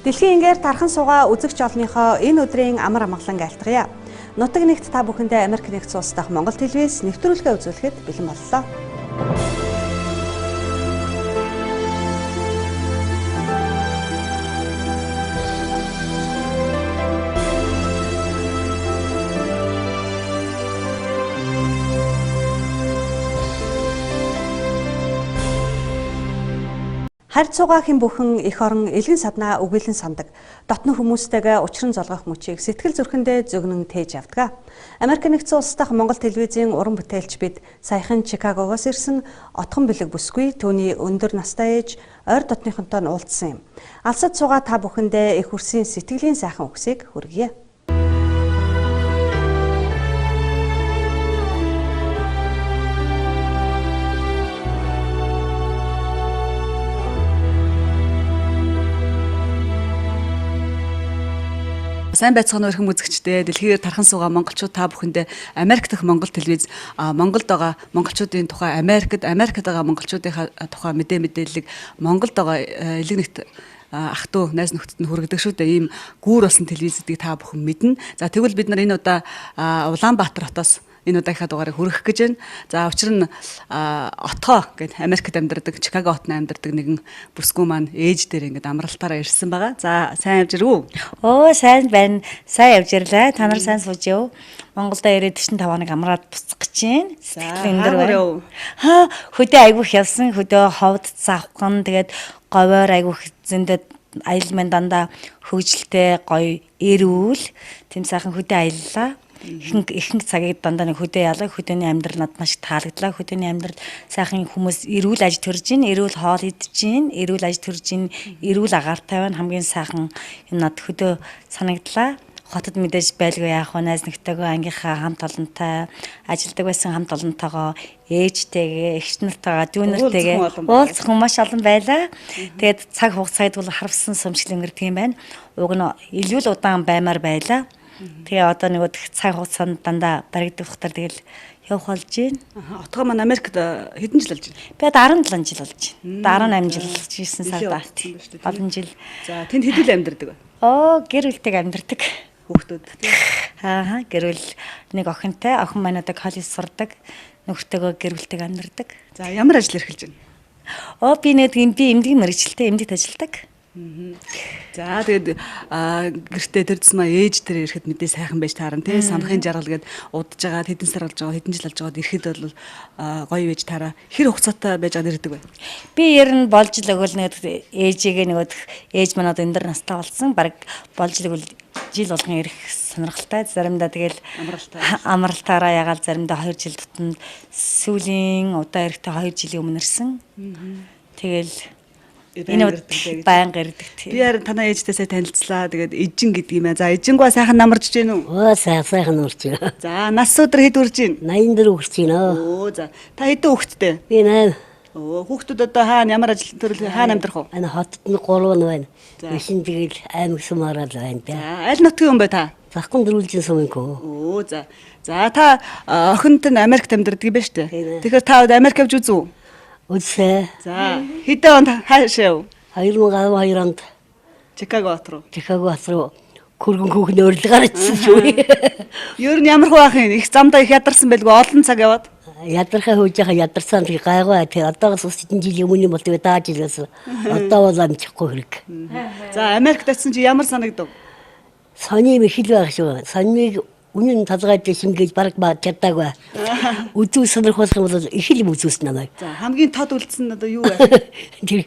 Дэлхийн ингээр тархан суугаа үзэгч олонныхоо энэ өдрийн амар амгалан айлтгая. Нутаг нэгт та бүхэндээ Америк нэгдсэн улс дахь Монгол телевиз нэвтрүүлгээ үзүүлэхэд бэлэн боллоо. Харьд суугаа хэн бүхэн эх орон элгэн саднаа үгэлэн сандаг. Дотно хүмүүстэйгээ учран золгох мөчийг сэтгэл зүрхэндээ зөгнөн тээж авдаг. Америк нэгдсэн улс дахь Монгол телевизийн уран бүтээлч бид саяхан Чикагогоос ирсэн отхон бэлэг бүсгүй түүний өндөр настай ээж ойр дотныхонтой нь уулзсан юм. Алсад суугаа та бүхэндээ эх хүрсийн сэтгэлийн сайхан үгсийг хүргье. Сайн байцгаана уу хүмүүс үзэгчдээ. Дэлхийгээр тархан суугаа монголчууд та бүхэндээ Америк дахь Монгол телевиз Монголд байгаа монголчуудын тухай Америкт байгаа монголчуудын тухай мэдээлэл Монголд байгаа элэг нэгт ах トゥ найз нөхдөд нь хүргэдэг шүү дээ. Ийм гүүр болсон телевиз гэдгийг та бүхэн мэднэ. За тэгвэл бид нар энэ удаа Улаанбаатар хотоос энэ удаагийнхаа дугаарыг хүргэх гэж байна. За учир нь Отгоо гэдэг Америкт амьдардаг, Чикаго хотод амьдардаг нэгэн бүсгүй маань ээж дээр ингээд амралтаараа ирсэн байгаа. За сайн явж ирв үү? Оо сайн байна. Сайн явж ирлээ. Та нар сайн сууж яв. Монголдо ирээд 45 хоног амраад буцах гэж байна. Сэтгэл өндөр байна. Хөдөө айгүйх явсан. Хөдөө ховд завхан тэгээд говоор айгүйх зөндөд аялал маань дандаа хөвгөлтэй гоё эрүүл тэм сайхан хөдөө аяллаа. Ихэнх цагийг дандаа нэг хөдөө ялаг хөдөөний амьдрал надад маш таалагдлаа. Хөдөөний амьдрал сайхан хүмүүс эрүүл аж төрж гин, эрүүл хоол идэж гин, эрүүл аж төрж гин, эрүүл агаартай байна. Хамгийн сайхан юм надад хөдөө санагдлаа. Хотод мэдээж байлгүй яах вэ? Найз нөхдөйгөө ангийнхаа хамт олонтой ажилдаг байсан хамт олонтойгоо ээжтэйгээ, эгч нартайгаа, дүү нартайгаа уулзах хүн маш олон байлаа. Тэгээд цаг хугацааг бол харавсан сумчл өнгөрдөг юм байна. Уг нь илүү л удаан баймаар байлаа. Тэгээ одоо нэг цаг хугацаанд дандаа баригдах ухтар тэгэл явах болж байна. Отгоо маань Америкт хэдэн жил болж байна? Би 17 жил болж байна. 18 жил 9 сарда. Олон жил. За тэнд хэдүүл амьдардаг вэ? Гэр бүлтэйг амьдардаг. Хүүхдүүд тийм. Гэр бүл нэг охинтой, охин маань одоо коллеж сурдаг. Нөхөртөөгөө гэр бүлтэйг амьдардаг. За ямар ажил эрхэлж байна? Би эмнэлгийн мэргэжилтэй эмнэлэгт ажилладаг. За тэгээд гэртээ тэр тусмаа ээж тэр ирэхэд мэдээ сайхан байж таарна тий самхын жаргал гээд удаж байгаа хэдэн сар болж байгаа хэдэн жил болж байгаа ирэхэд бол гоё байж таараа хэр хугацаатай байж байгаа нэрдэг бай. Би ер нь болж л өгөл нэг ээжигээ нэг ээж маань одоо өндөр настай болсон баг болж л өгөл жил болгон ирэх сонирхолтой заримдаа тэгэл амралтаараа ягаал заримдаа 2 жил тутамд сүүлийн удаа ирэхдээ 2 жилийн өмнө ирсэн. Тэгэл энэ баян гэрдэг. Би харин танаа ээжтэй сая танилцлаа. Тэгээд эжин гэдэг юм аа. За эжингөө сайхан намарч гин үү? Сайхан намарч байна. За нас өдөр хэд үрж гин? 84 хүрч байна. За та хэдэн хүүхэдтэй? Би 8. Хүүхдүүд одоо хаана ямар ажил төрөл хаана амьдрах вэ? Хотод нь 3 нь байна. Бишин тэгэл аймаг сумаараа л байна. За аль нутгийн хүн бай та? Захын дөрвөлжин сумынхөө. За. За та охинт нь Америкт амьдардаг юм байна шүү дээ. Тэгэхээр та Америк явж үзв үү? Үсэ. За хэдэн онд хаашаа вэ? 2012 онд Чикагот руу. Чикагоос руу хөргөн хүүхний урилгаар ичсэн шүү. Ер нь ямар хөө ах юм? Их замдаа их ядарсан байлгүй олон цаг яваад. Ядархаа хөөж яхаа ядарсан тий гайгүй тий одоогоос ус хэдэн жилийн өмнө бол тэгээ дааж илээс одоо бол амжихгүй хэрэг. За Америкт очсон чи ямар санагдав? Сони мэхэл байх шүү. Сониг үнэн тазгайд шингээж бараг чадаагүй. Үзүү сонирхох юм бол их л үзүүлсэн намайг. За хамгийн тод үлдсэн нь одоо юу вэ? Тэр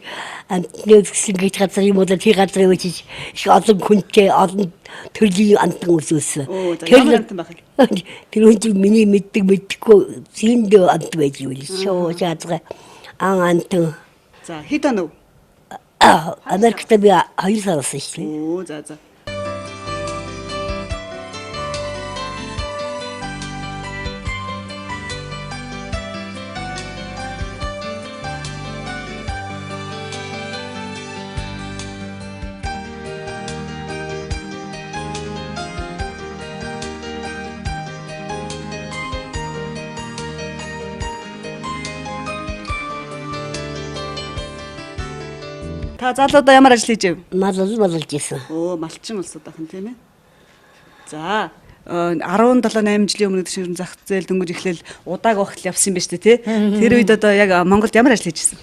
амтнаас шингээж газар юм бол тэр газар үчиж олон хүнтэй олон төрлийн амтан үзүүлсэн. Тэр амтан байх юм. Тэр үн миний мэддэггүй зиндөө амт байж юу шүү. Жаазга амтан. За хэд онов? Америкт би 2 сар болсон шүү. За. Та залуудаа ямар ажил хийж вэ? Малж ирсэн. Малчин улсууд ахын тийм ээ. За 17-8 жилийн өмнө ширэн зах зээл дөнгөж эхлээл удааг багт явсан юм байна шүү дээ, тий? Тэр үед одоо яг Монголд ямар ажил хийжсэн?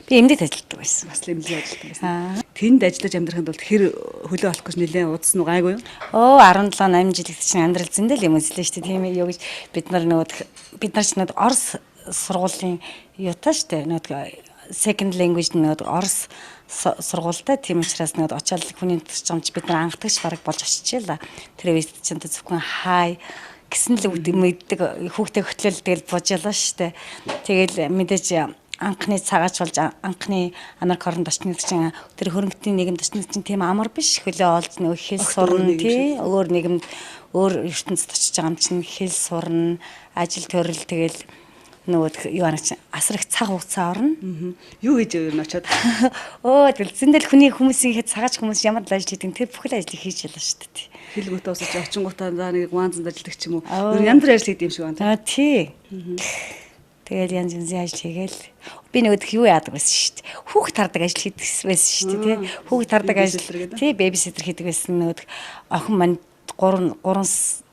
Би эмнэлэгт ажилладаг байсан. Бас эмнэлэг ажилладаг байсан. Тэнд ажиллаж амьдрахын тулд хэр хөлөө олох гэж нэлээд удсан уу гайгүй юу? 17-8 жил гэдэг чинь амьдрал зөндөл юм үзлээ шүү дээ. Тийм ээ юу гэж бид нар ч Орос сургуулийн юутай шүү дээ. Second language Орос сургуультай тийм учраас очиод хүний тусчамж бид нар анхдагч бараг болж очижээ. Тэр үед чинь зөвхөн хай гэсэн л мэддэг хүүхдээ хөтлөл тэгэл буужаалаа шүү дээ. Тэгэл мэдээж анхны цагаач болж анхны Америк орнд очны чинь тэр хөрөнгөний нийгэмд очны чинь тийм амар биш. Хөлөө олж хэл сурна тий. Өөр нийгэмд өөр ертөнцид очиж байгаа юм чинь хэл сурна, ажил төрөл тэгэл юу анаач асар их цаг хугацаа орно. Юу хийж өөр нь очиод. Тэгэл зөндөл хүмүүсийн хэд цагаач хүмүүс ямар л ажил хийдэг тэр бүхэл ажлыг хийж ялаа шүү дээ. Хэлгүүтээ усаж очингуудаа нэг ванзанд ажилладаг ч юм уу. Өөр янз бүр ажил хийдэг юм шиг байна. Тий. Тэгэл янз янзын ажил хийгээл би юу яадаг байсан шүү дээ. Хүүхд тардаг ажил хийдэг байсан шүү дээ, тий. Хүүхд тардаг ажил тий бэбиситер хийдэг байсан охин мань 3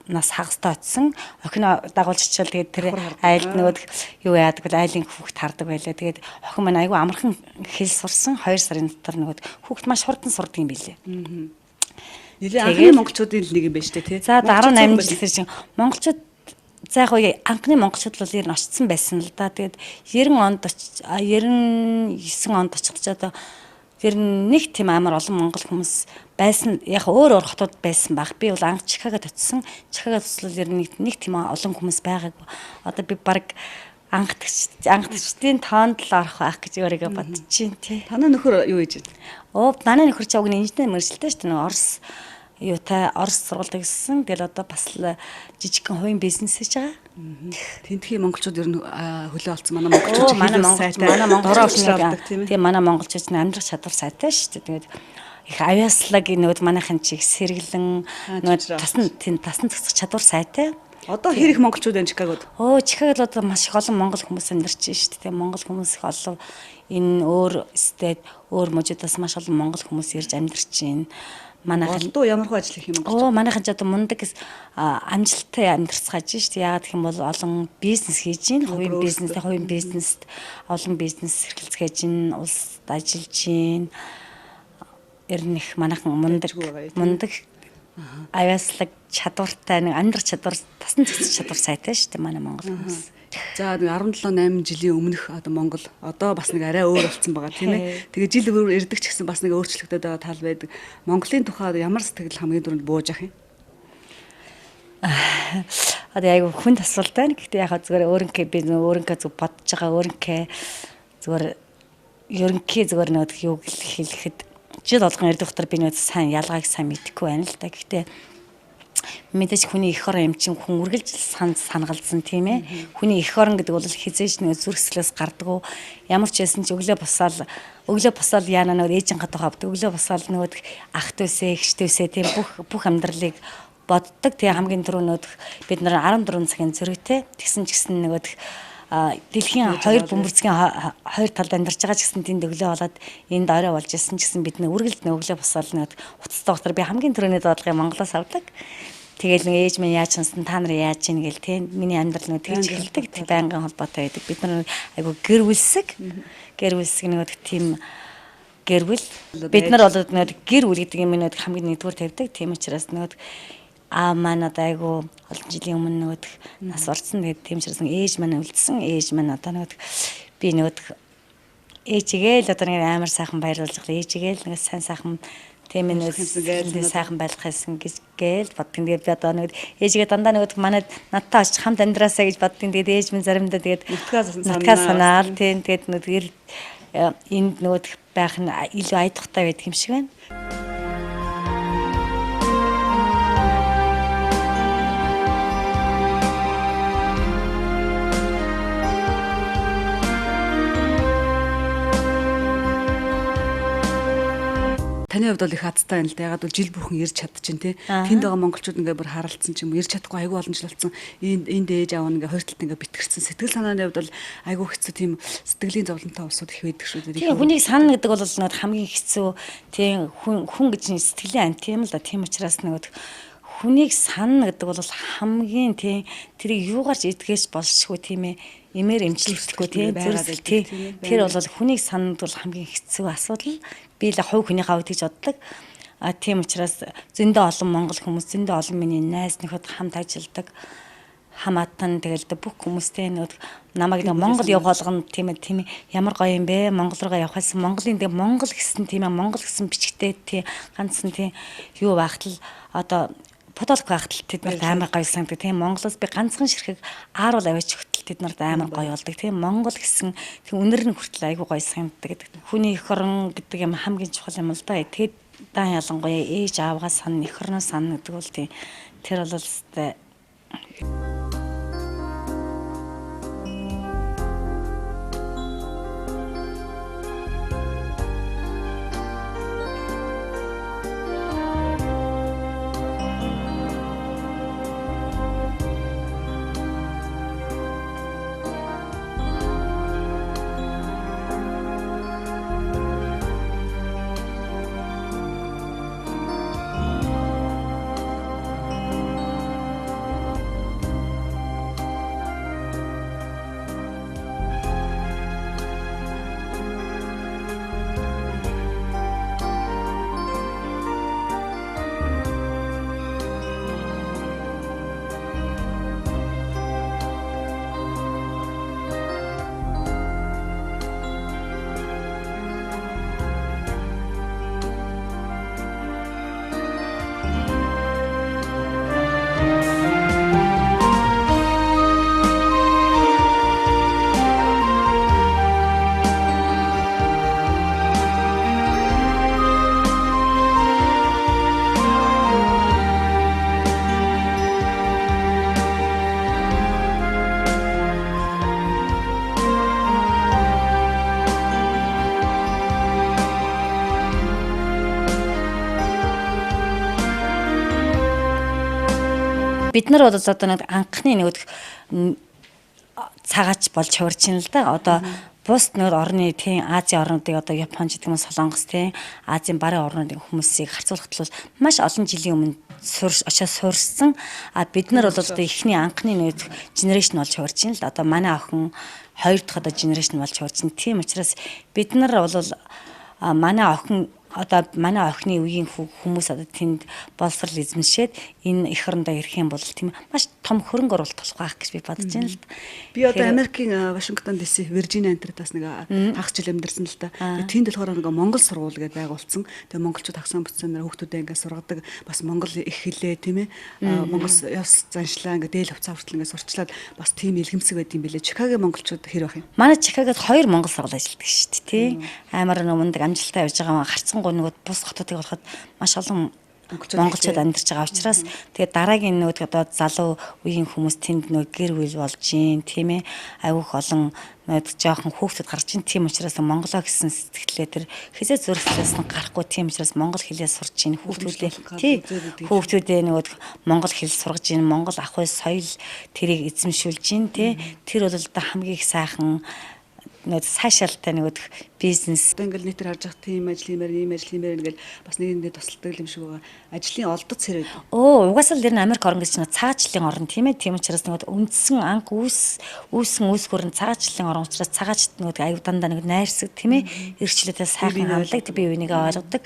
нас хагастай очсон. Охиноо дагуулж очивол тэгээд тэр айлд юу яадаг вэ? Айлын хүүхд тардаг байлаа. Тэгээд охин мань айгүй амархан хэл сурсан. 2 сарын дотор хүүхд маш хурдан сурдаг юм билээ. Нилээ анхны монголчуудын нэг юм байна шүү дээ, тий. За 18 жил тэр чинь монголчууд за яг анхны монголчууд бол ер нь очсон байсан л да. Тэгээд 99 онд очихч одоо ер нь нэг тийм амар олон монгол хүмүүс байсан. Яг өөр хотод байсан баг. Би бол анх Чикагод очсон. Чикагод ослол ер нь нэг тийм олон хүмүүс байгаагүй. Одоо би баг ангадчдын тоонд л орох байх гэж өөрийгөө бодож чинь тий. Танай нөхөр юу хийж байна? Манай нөхөр ч уг нь инженер мэргэжилтэй шүү дээ. Орос Орос сургуультай гэсэн. Тэгэл одоо бас л жижигхэн хувийн бизнес хийж байгаа. Тентхийн монголчууд ер нь хөлөө олцсон манай монголчууд манай монголчууд тийм манай монголчууд амьдрах чадвар сайтай шүү дээ. Тэгээд их авиаслаг манайхын чиг сэргэлэн тасн зогсох чадвар сайтай. Одоо хэр их монголчууд энэ Чикагод? Чикагод одоо маш их олон монгол хүмүүс амьдарч байна шүү дээ. Монгол хүмүүс их олон энэ өөр стэд өөр мужуудаас маш олон монгол хүмүүс ирж амьдарч байна. Манайхан дуу ямар хөө ажил хийх юм монголчууд? Манайхан ч одоо мундаг амжилттай амьдарцгааж шүү дээ. Яагаад гэх юм бол олон бизнес хийж байна. Хувийн бизнест олон бизнес эрхэлцгээж байна. Улсад ажиллаж байна. Эрнэх манайхан мундаг авиаслаг чадвартай амьдрах чадвар тасн зэгцэх чадвар сайтай шүү дээ манай монгол хүмүүс. За 17-8 жилийн өмнөх одоо Монгол одоо бас нэг арай өөр болсон байгаа тийм ээ. Тэгээ жил өөр ирдэг ч гэсэн бас нэг өөрчлөгдөд байгаа тал байдаг. Монголын тухайд ямар сэтгэл хамгийн түрүүнд бууж ах юм? Одоо айгу хүн асуулт байна. Гэхдээ яг зүгээр өөрөнхөө би өөрөнхөө зүг бодож байгаа өөрөнхөө зүгээр ерөнхий зүгээр юу хэлэхэд жил болгон ирдэг дотор би сайн ялгааг сайн мэдэхгүй байна л да. Гэхдээ мэдээж хүний эх орон юм чинь хүн үргэлж санагалзсан тийм ээ. Хүний эх орон гэдэг бол хизээж зүрхсэлээс гардаг. Ямар ч байсан ч өглөө босаал яана ээжин хат хавд өглөө босаал ах дүүсээ эгч дүүсээ тийм бүх амьдралыг боддог. Тэгээ хамгийн түрүүнд бид нар 14 цагийн зөрүүтэй тэгсэн ч гэсэн дэлхийн хоёр бөмбөрцгийн хоёр талд амьдарч байгаа ч гэсэн тэнд өглөө болоод энд орой болж исэн ч гэсэн бид үргэлж өглөө босаал уцтай дотор би хамгийн түрүүний бодлогыг Монголоос авдаг. Тэгэл ээж минь яаж сонсон та нар яаж ийн гэл те миний амьдрал тэгж эхэлдэг байнгын холбоотой байдаг. Бид нар айгу гэрвэлсэг тийм гэрвэл бид нар бол гэр бүл гэдэг юм хамгийн нэгдүгээр тавьдаг. Тийм учраас маань одоо айгу олон жилийн өмнө нас орсон. Тэгээд тийм учраас ээж маань үлдсэн. Ээж маань одоо би ээжигээл одоо амар сайхан баярлуулж ээжигээл сайн сайхан тийм сайхан байх гэсэн гээл боддог. Тэгээд би одоо ээжигээ дандаа манай надтай очиж хамт амьдраасаа гэж боддог. Тэгээд ээж минь заримдаа тэгээд надгаа санаал тийм тэгээд энд байх нь илүү айдахтай байдаг юм шиг байна. Таны миний хувьд бол их хацтай байна л да. Ягаад бол жил бүрхэн ирж чадчихин тий. Тэнд байгаа монголчууд ингээ бүр харалцсан ч юм уу ирж чадахгүй айгүй олон жил болсон. Энд ээж аав ингээ хоёр талд ингээ битгэрсэн. Сэтгэл санааны хувьд бол айгүй хэцүү тийм сэтгэлийн зовлонтой улсууд их байдаг шүү дээ. Тийм хүнийг санана гэдэг бол нэг хамгийн хэцүү тийм хүн гэж сэтгэлийн амт тийм л да. Тийм учраас нэг хүнийг санана гэдэг бол хамгийн тийм тэрийг юугаарч эдгээс болшгүй тийм ээ. Эмээр эмчилгэхгүй тийм зүрхсэл тийм. Тэр бол хүнийг санаад бол хамгийн хэцүү асуудал. Би л хувь хүний хавьд гэж боддог. Тийм учраас зөндөө олон монгол хүмүүс, зөндөө олон миний найз нөхөд хамт ажилладаг. Хамаатан тэгэл бүх хүмүүстэй нэг намайг нэг Монгол явах болгоно тийм ээ ямар гоё юм бэ Монгол руугаа явахаас Монголын нэг Монгол гэсэн тийм ээ Монгол гэсэн бичгтэй тийм ганцхан тийм юу байхтал одоо подолк байхтал тэд нарт амар гоё санагдав тийм Монголоос би ганцхан ширхэг ааруул аваач хөтөл тэд нарт амар гоё болдог тийм Монгол гэсэн тийм үнэр нь хүртэл айгүй гоё санагддаг гэдэг. Хүний эх орон гэдэг юм хамгийн чухал юм л да. Тэгээд дан ялангуяа ээж аавгаа санана эх орноо санана гэдэг бол тийм тэр бол өстэй. Бид нар бол одоо нэг анхны нэг цагаач болж хувирч байна л да. Одоо бус нэг орны тийм Азийн орнуудыг одоо Японч гэдэг нь Солонгос тийм Азийн барын орнуудын хүмүүсийг харьцуулахад бол маш олон жилийн өмнө очоод суурьсан. Бид нар бол одоо эхний анхны нэг генерашн болж хувирч байна л да. Одоо манай охин хоёр дахь одоо генерашн болж хувирч байна. Тийм учраас бид нар бол манай охин одоо манай охины үеийн хүмүүс одоо тэнд боловсрал эзэмшээд энэ эх орондоо ирэх юм бол тийм маш том хөрөнгө оруулалт болох байх гэж би бодож байна л да. Би одоо Америкийн Вашингтон DC, Виржиниа энтерт бас нэг хагас жил амьдарсан л да. Тэнд болохоор нэг Монгол сургууль гэдэг байгуулсан. Тэгээ монголчууд агсан бүтцээр хүүхдүүдээ ингээд сургадаг. Бас монгол их хэлээ тийм ээ. Монгол ёс заншлаа ингээд дээл хувцас хүртэл ингээд сурчлаад бас тийм илгэмсэг байд юм билээ. Чикаго монголчууд хэр байх юм? Манай Чикагод 2 монгол сургууль ажилладаг шүү дээ тий. Амар өмнөд амжилттай явж байгаа харцсан гоногод бус хотуудыг болоход маш олон монголчууд амьдарч байгаа учраас тэгээд дараагийн нөгөө одоо залуу үеийн хүмүүс тэнд нөгөө гэр бүл болж гин тийм ээ айвуух олон нөгөө жоохон хүүхдүүд гарч ин тийм учраас монголоо гэсэн сэтгэлээ тэр хизээ зөрчлөөс нь гарахгүй тийм учраас монгол хэлээ сурч гин хүүхдүүдээ тий хүүхдүүдээ нөгөө монгол хэл сургаж гин монгол ах уй соёл тэрийг эзэмшүүлж гин тий тэр бол одоо хамгийн их сайхан нэг сайшаалтай нэг бизнес. Одоо ингээл нийтээр харж байгаа тийм ажил хиймээр, ийм ажил хиймээр ингээл бас нэгэндээ тусалдаг юм шиг байгаа. Ажлын олдоц хэрэг. Угаасаа л дэр нь Америк орн гэж нэг цагаачлалын орн тийм ээ. Тийм учраас нэг үндсэн анх үүсгэн үүсгөр нь цагаачлалын орн учраас цагаач нэг аюу дандаа нэг найрсаг тийм ээ. Ирчлээтэй сайхан ханддаг би үүнийгээ ойлгодог.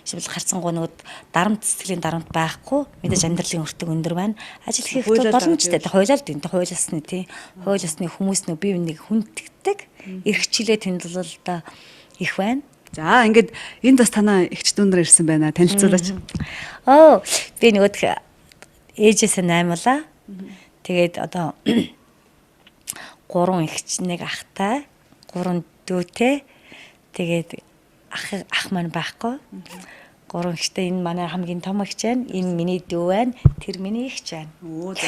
Шивл харцсангуу нэг дарамт сэтгэлийн дарамт байхгүй. Мэдээж амьдралын өртөг өндөр байна. Ажил хийх боломжтой. Хойлол тийм хойлосны тийм. Хойлосны хүмүүс нэг бие биенийг хүнддэг. Эрхчлээ тэнд бол да их байна. За ингээд энд бас танаа эгч дүүнэр ирсэн байна. Танилцуулаач. Би нөгөө ээжээс 8-лаа. Тэгээд одоо 3 эгч нэг ахтай, 3 дүүтэй. Тэгээд ах маань байхгүй. 3 ихтэй энэ манай хамгийн том эгч байна. Энэ миний дүү байна. Тэр миний эгч байна. Оо за.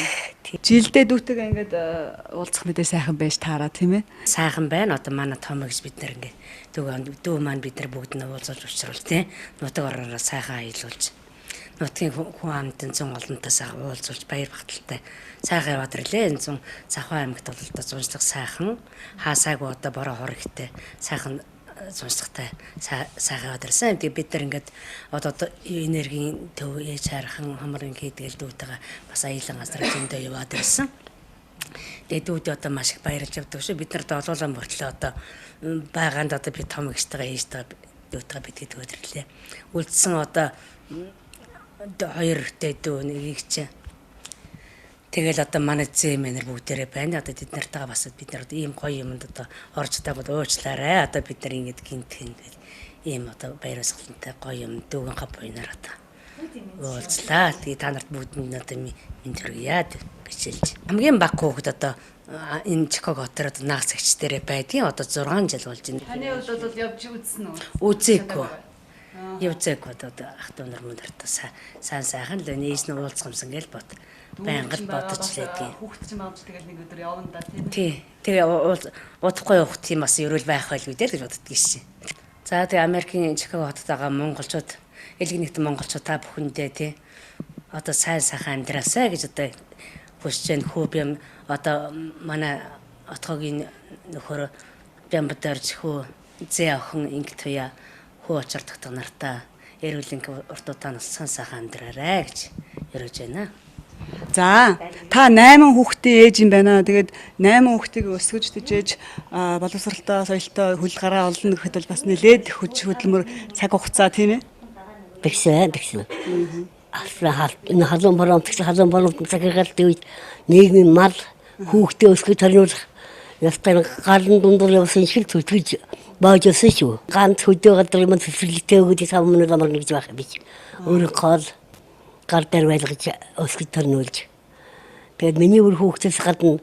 Жилдээ дүүтэйгээ ингээд уулзах мэдээ сайхан байж таараа тийм ээ. Сайхан байна. Одоо манай том эгч бид нар ингээд дүү маань бид нар бүгд нь уулзуулж учруулж тийм нутаг оророо сайхан аялуулж нутгийн хүн амтэн зүүн олонтой сайхан уулзуулж баяр багталтай сайхан яваад ирлээ. Энэ зүүн Завхан аймагт бол одоо зуншлах сайхан хаасаагүй одоо бороо хор ихтэй сайхан зуншлахтай сайхан яваад ирсэн. Тэгээ бид нар ингээд одоо энергийн төв ээж хархан хамрын хийдгээл дүүтэйгээ бас аялан газар зөндөө яваад ирсэн. Тэгээд дүүд одоо маш их баярлж явдаг шүү. Бид нарт олуулан мөртлөө одоо байгаанд одоо би том эгчтэйгээ ээжтэйгээ дүүтэйгээ бид хэд өдөрлөө. Үлдсэн одоо 2 ихтэй дүү нэг эгч. Тэгэл одоо манай зээмээр бүгдээрээ байна. Одоо тэд нартайгаа бас бид нар ийм гоё юмд одоо орж тагууд уучлаарай. Одоо бид нар ингэж гинтхэн ийм одоо баяр баясгалантай гоё юм дүүгэн хав буйнаар одоо уулзлаа. Тэгээ та нарт бүгдэнд одоо минь төргийяд гэж хэлж. Хамгийн баг хүүхэд одоо энэ Чикаго хотод наагц эгчдэрээ байдгийн одоо 6 жил болж байна. Таны хувьд бол явж үзсэн үү? Үзээгүй. Явцээгүй одоо ах トゥ нар мөндартай сайн сайхан л нээж нь уулзгамсан гэж бод. Байнгал бодож лээдгийн. Хүүхэд ч маавч тэгэл нэг өдөр явна да тийм ээ. Тий. Тэгээ удахгүй явах тийм бас ерөөл байх байлгүй дээ гэж боддгийг шин. За тэгээ Америкийн Чикаго хотод байгаа монголчууд элэг нэгэн монголчууд та бүхэндээ тий одоо сайн сайхан амьдраасаа гэж одоо хүсэж байна. Хүү юм одоо манай отгогийн нөхөр Бямбатарч хүү зээ охин инг туя хүү очирддаг нартаа эрүүлэнг уртуудаа нас сайн сайхан амьдраарай гэж яриж байна. За та 8 хүүхдийн ээж юм байна. Тэгээд 8 хүүхдийг өсгөж тэжээж боловсралтай соёлтой хөл гараа олно гэхэд бол бас нэлээд хүч хөдөлмөр цаг хугацаа тийм ээ. Тэгсэн. Энэ халуун боромт цагаалт үед нийгмийн мал хүүхдээ өсгөх төрнүүлэх ястаа гарын дундуур явсан шиг төтгөж бааж өсөн шүү. Ганц хөдөө гадар юм цэцэрлэгтэй өгөөд 5 минут амар гэж байх биш. Өөрөө гар дээр байлгаж өсгөх төрнүүлж. Тэгээд миний үр хүүхдээс гадна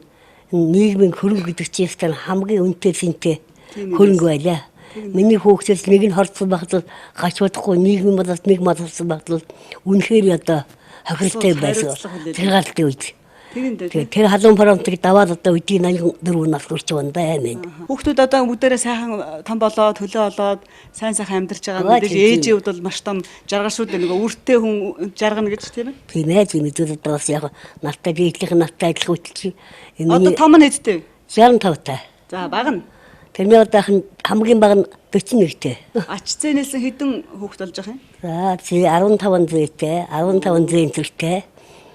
нийгмийн хөрөнгө гэдэг чинь хамгийн үнэтэй зинтэй хөрөнгө байлаа. Миний хүүхдээс нэг нь хорцсон багтал гач бодохгүй нийгмийн бодолд нэг мадалсан багтал үнэхээр одоо хохиролтой байсан. Тэр галтын үед. Тэгээд тэр халуун боромтыг даваад одоо үдийн 84 нас хүрч байна да амин. Хүүхдүүд одоо бүгдээрээ сайхан том болоод төлөө болоод сайн сайхан амьдарч байгаа мэдээж ээжийн хувьд бол маш том жаргал шүү дээ. Нөгөө үртэй хүн жаргана гэж тийм ээ. Тийм ээ тийм мэдээд бас яг нартай биеийнх нь нартай адилхан үтэлчих. Одоо том нь хэдтэй вэ? 65 та. За бага нь. Тэрний одоохон хамгийн бага нь 41-тэй. Ач зээнээс хэдэн хүүхэд болж байгаа юм? За 15 зээтэй, 15 зээн зэрэгтэй,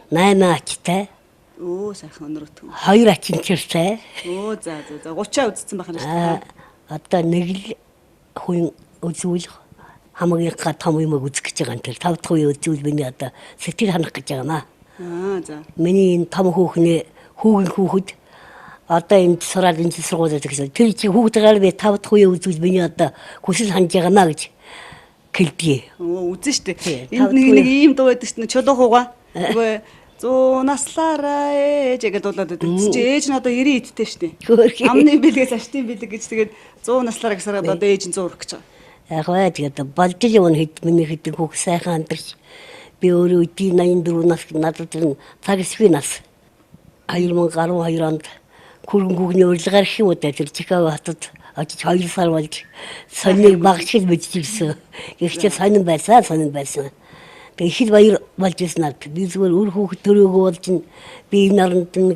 8 ачтай. Оо сайхан өнөрөтгөн. 2 ачинчиртай. Оо за 30-аа үзсэн байх юм шүү дээ. Одоо нэг л хүн үзүүл хамгийн том юм үзэх гэж байгаа юм. Тэр 5 дахь үе үзүүл миний одоо сэтгэл ханах гэж байгаа маа. За. Миний энэ том хүүхэд одоо энэ сураад энэ сургуулиуд гэсэн. Тэр чи хүүхдтэйгээ би 5 дахь үе үзүүл миний одоо хүсэл ханаж байгаа маа гэж хэлдэг. Оо үзэн штэ. Энд нэг ийм дуу байдаг штэ. Чулуухуга. Нөгөө 100 наслаараа ээж гэдэг дуулаад байдаг. Чи ээж нь одоо 90 идтэй штэ. Амны бэлгээс аштын бэлэг гэж тэгээд 100 наслаараа гэсараа одоо ээж нь 100 урах гэж байгаа. Яг бай тэгээд болж л юм хэд миний хэдэн хүүхд сайхан амьдарч би өөрөө үдийн 84 нас надад энэ цагсгүй нас 2012 онд хөрөнгөний урилгаар их юм уу тэр Чикаго хотод очиж 2 сар болж сониг багшил мэдчихсэн. Гэхдээ сонин байсан. Тэгээ их баяр болж ирсэн. Би зүгээр үр хүүхд төрөөгөө болж би энэ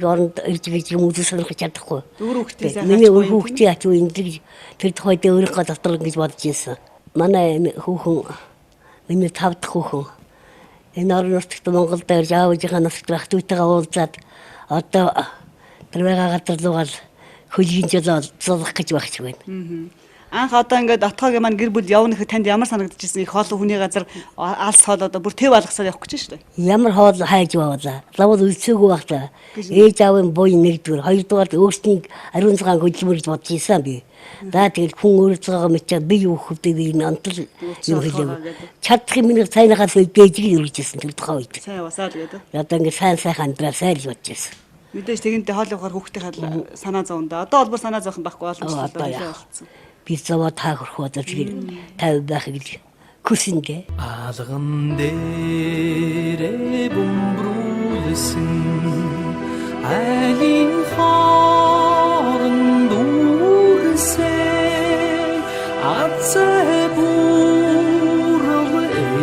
оронд ирж гэж юм үзүүлэх чадахгүй. Үр хүүхдээс миний үр хүүхдийн ачуу энэ тэр тухайд өөрийнхөө дотор ингэж бодож ирсэн. Манай хүүхэн миний 5 дахь хүүхэн энэ орон нутагт Монголд ирж аавынхаа нутагт түүтэйгээ уулзаад одоо тэр байгаа газар лугаал хөлгийн жолоолох гэж багч байна. Анх одоо ингээд отгоогийн маань гэр бүл явна гэхэд танд ямар санагдчихсэн? Их хоол хүний газар алс хоол одоо бүр төв алгасаар явах гэж шүү дээ. Ямар хоол хайж бавлаа. Лавд үлцээгүй багтаа. Ээж аавын буй нэгдүгээр, хоёрдугаар өөрсдийн ариун цагаан хөдөлмөрж бодож ийсэн би. За тэгэл хүн өөрсдөө мэтээ би юу хөвдөө би нантал юу хэлээ. Чадах юм нэг цайнахаас дэжиг үргэжсэн тэр тухай үед. Сайн явасаа л гэдэг. Одоо ингээд сайн амьдраасаа л бодож ийсэн. Мэдээж тэгэнтэй хоол явахаар хүүхдийн санаа зовондоо. Одоо бол бүр санаа зовхон байхгүй боломжтой болсон. Би заваа таахрах удаа тэгээд 50 байх гэж Күсэндээ. Алган дээрээ бөмбөрүүлсэн айлын хооронд үрсэн азай бүрэл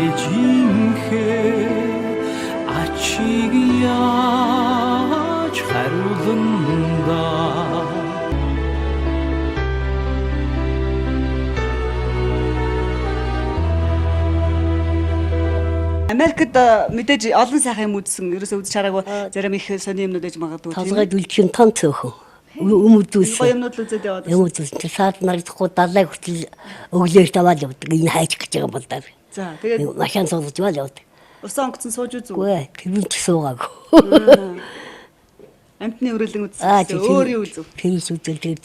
эжинхээ ачиг яаж хариулна. Америкт мэдээж олон сайхан юм үзсэн. Ерөөсөө үзэж хараагүй зарим их сони юмнууд ээж магадгүй. Толгойд үлдэх тань цөөхөн. Өмөдөөс. Гоё юмнууд л үзээд яваад. Өмөдөөс саад нарахгүй далай хүртэл өглөөр таваад явдаг. Энэ хайж гэж байгаа бол даа. За тэгээд Машин суулж яваад. усан онгоцсон сууж үзв. Үгүй ээ, тэр нь ч суугаагүй. Амтны өрөөлөн үзсэн. Өөр юу үзв? Тэр үзэл тэр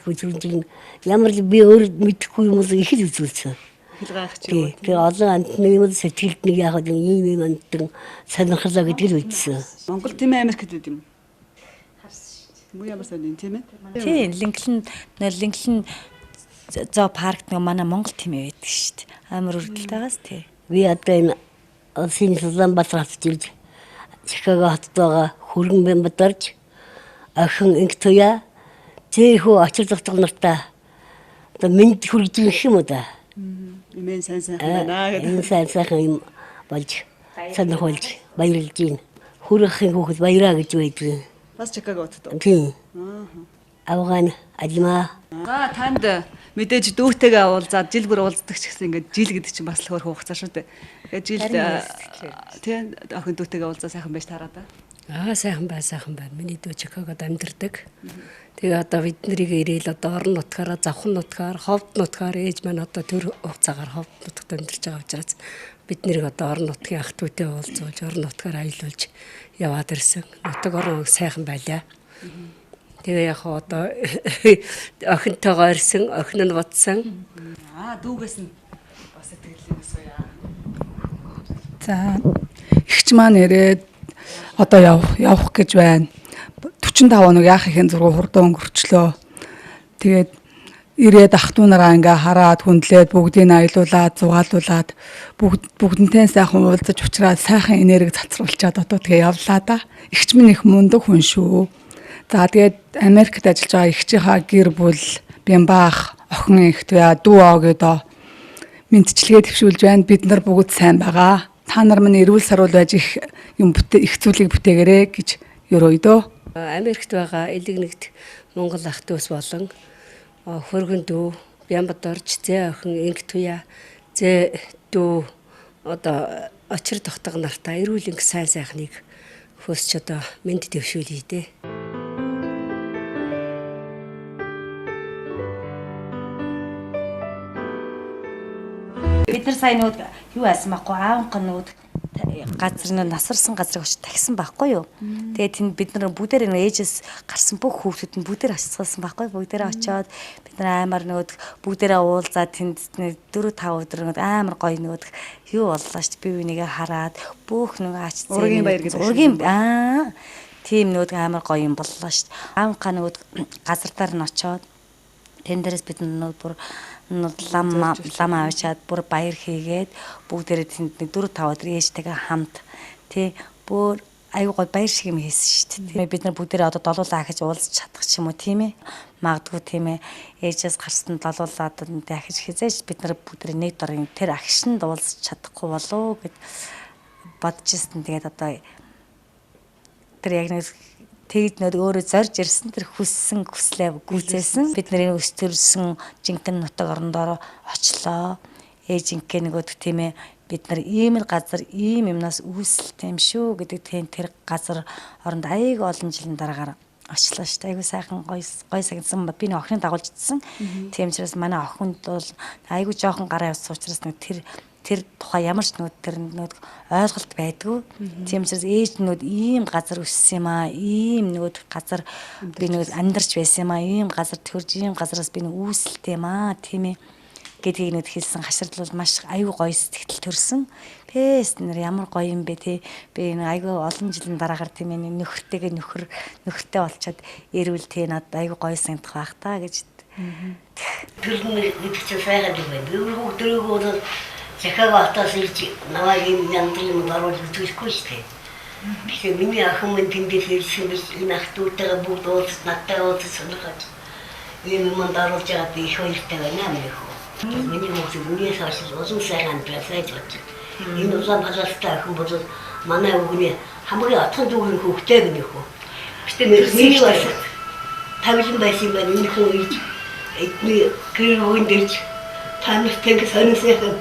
үзүүл ямар л би өөр мэдэхгүй юм уу их л үзүүлсэн. Хилгаах ч юм уу. Тэр олон амтны юм сэтгэлд нэг яагаад ийм амтан сонирхлоо гэдэг л үзсэн. Монгол тийм Америкт байд юм. Муу ямар сони тийм ээ? Тийм, Линкольн зоо паркт нэг манай Монгол тийм байдаг шүү дээ. Амар өргөдөлтэйгээс тий. Би одоо энэ Улсын Улаанбаатар хотод ирж Чикаго хотод байгаа хөргөн Бямбатарч охин Инктуя зэхүү очир зогтол нартаа одоо мэд хүргэж ирэх юм уу да. Имэн сайн байна гэдэг. Энэ сайхан юм болж сонирхолж баярлж байна. Хүрхийн хүүхэд баяраа гэж байдаг. Бас Чикаго хотод. Тийм. Авган ажимаа. За танд мэдээж дүүтэйгээ уулзаад жил бүр уулздаг ч гэсэн ингээд жил гэдэг чинь бас л хөрх хугацаа шүү дээ. Тэгээд жил тийм охин дүүтэйгээ уулзаа сайхан байж тараа да. Сайхан байна. Миний дүү Чикагод амьдардаг. Тэгээ одоо бид нарыг ирээл одоо орон нутгаараа, завхан нутгаар, ховд нутгаар ээж маань одоо төр хугацаагаар ховд нутагт амьдарч байгаа учраас бид нарыг одоо орон нутгийн ах дүүтэй уулзуулж, орон нутгаар аялуулж яваад ирсэн. Нутаг орон сайхан байлаа. Тэгээ яг одоо охинтойгоо ирсэн, охин нь бодсон. Дүүгээс нь бас сэтгэлийн асууя. За ихч маань ирээд одоо явах гэж байна. 45 хоног яах ихэн зургуу хурдан өнгөрчлөө. Тэгээд ирээд ах トゥ нараа ингээ хараад хүндлээд бүгдийг аялуулад, зугаалуулад бүгднтэй сайхан уулзаж уулзраад сайхан энерги цацруулчаад одоо тэгээ явлаа да. Ихч минь их мундаг хүн шүү. За тэгээд Америкт ажиллаж байгаа ихчийнхаа гэр бүл Бямбаах охин Инктуя дүү оогдоо мэдчилгээ төвшүүлж байна. Бид нар бүгд сайн байгаа. Та нар минь эрүүл саруул байж их зүйлийг бүтээгээрэй гэж ерөөдөө. Америкт байгаа элэг нэгт Монгол ах дүүс болон хөргөн дүү Бямбатарч зэ охин Инктуя зэ дүү одоо очир тогтго нартаа эрүүл инг сайн сайхныг хөсч одоо мэд дэвшүүлье дээ. Бид нар сайн нүд юу яасан байхгүй аавынх нь нүд газар нь насарсан газрыг очиж тагсан байхгүй юу. Тэгээд тэнд бид нар бүгдээр нэг ээжээс гарсан бүх хүүхдүүд нь бүгдээр очицсан байхгүй. Бүгдээрээ очиод бид нар амар нүд бүгдээрээ уулзаад тэнд 4-5 өдөр амар гоё нүд юу боллоо шүү дээ. Би бинийгээ хараад бүх нэг ачцсан. Ургийн баяр гэдэг. Ургийн тийм нүд амар гоё юм боллоо шүү дээ. Аавынхаа нүд газар дээр нь очиод тэн дээрээс бид нүд бүр лам авчаад бүр баяр хийгээд бүгдээрээ тэнд 4-5 өдөр ээжтэйгээ хамт тий бүр аюу гой баяр шиг юм хийсэн шүү дээ. Бид нар бүгдээрээ одоо долуулаа гэж уулзч чадах ч юм уу тийм ээ. Магадгүй тийм ээ. Ээжээс гарсан долуулаад дахиж хизээч бид нар бүгдээрээ нэг дор тэр агшинд уулзч чадахгүй болоо гэд бодож ирсэн. Тэгээд одоо тэр яг нэг тэгэд нөр өөрөө зорж ирсэн тэр хүссэн хүслээ гүйцээсэн. Бид нарын өстөрсөн жинхэнэ нутаг орондоо очлоо. Ээжинхээ нөгөөд тийм ээ бид нар ийм л газар ийм юмнаас үүсэлтэй юм шүү гэдэг тэр газар оронд аяг олон жилийн дараагаар очлоо шүү дээ. Айгуу сайхан гоё сагнсан. Би нэг охиныг дагуулж идсэн. Тийм учраас манай охинд бол айгуу жоохон гараа явсан учраас нэг тэр тухай ямар ч тэр ойлголт байдгүй. Тийм учраас ээж ийм газар өссөн юм аа. Ийм газар би амьдарч байсан юм аа. Ийм газар төрж ийм газараас би үүсэлтэй юм аа. Тийм ээ гэдгийг хэлсэн хаширдлал маш аюу гоё сэтгэл төрсөн. Пэс нэр ямар гоё юм бэ те. Би аюу олон жилийн дараагаар тийм ээ нөхөртэйгээ нөхөртэй болчиход ирвэл те надад аюу гоё санагдах байх та гэж. Тэр нэг ч сайхан юм байна. Би өөрөө захиагаа атаас ирж наваа юм яндрын даруул үзэхгүй шүү дээ. Тэгэхээр миний ахын минь тэндээс ирсэн биш энэ ахтуудаа бүгд уулз надтай уулз сонирхож ийм юм даруулж байгаа би их баяртай байна мэх. Миний хүмүүс үнээс хойш улам сайн амьдралаа гэж бодчих. Энэ улаан паластай ахын бол манай өвгний хамгийн отхон дүүрэн хөвгтэй гэнэ хөө. Гэтэ миний бас тавилан байсан байна энэ хүн ирж эдний гэр бүлийн дэрж таньтай сонирхсан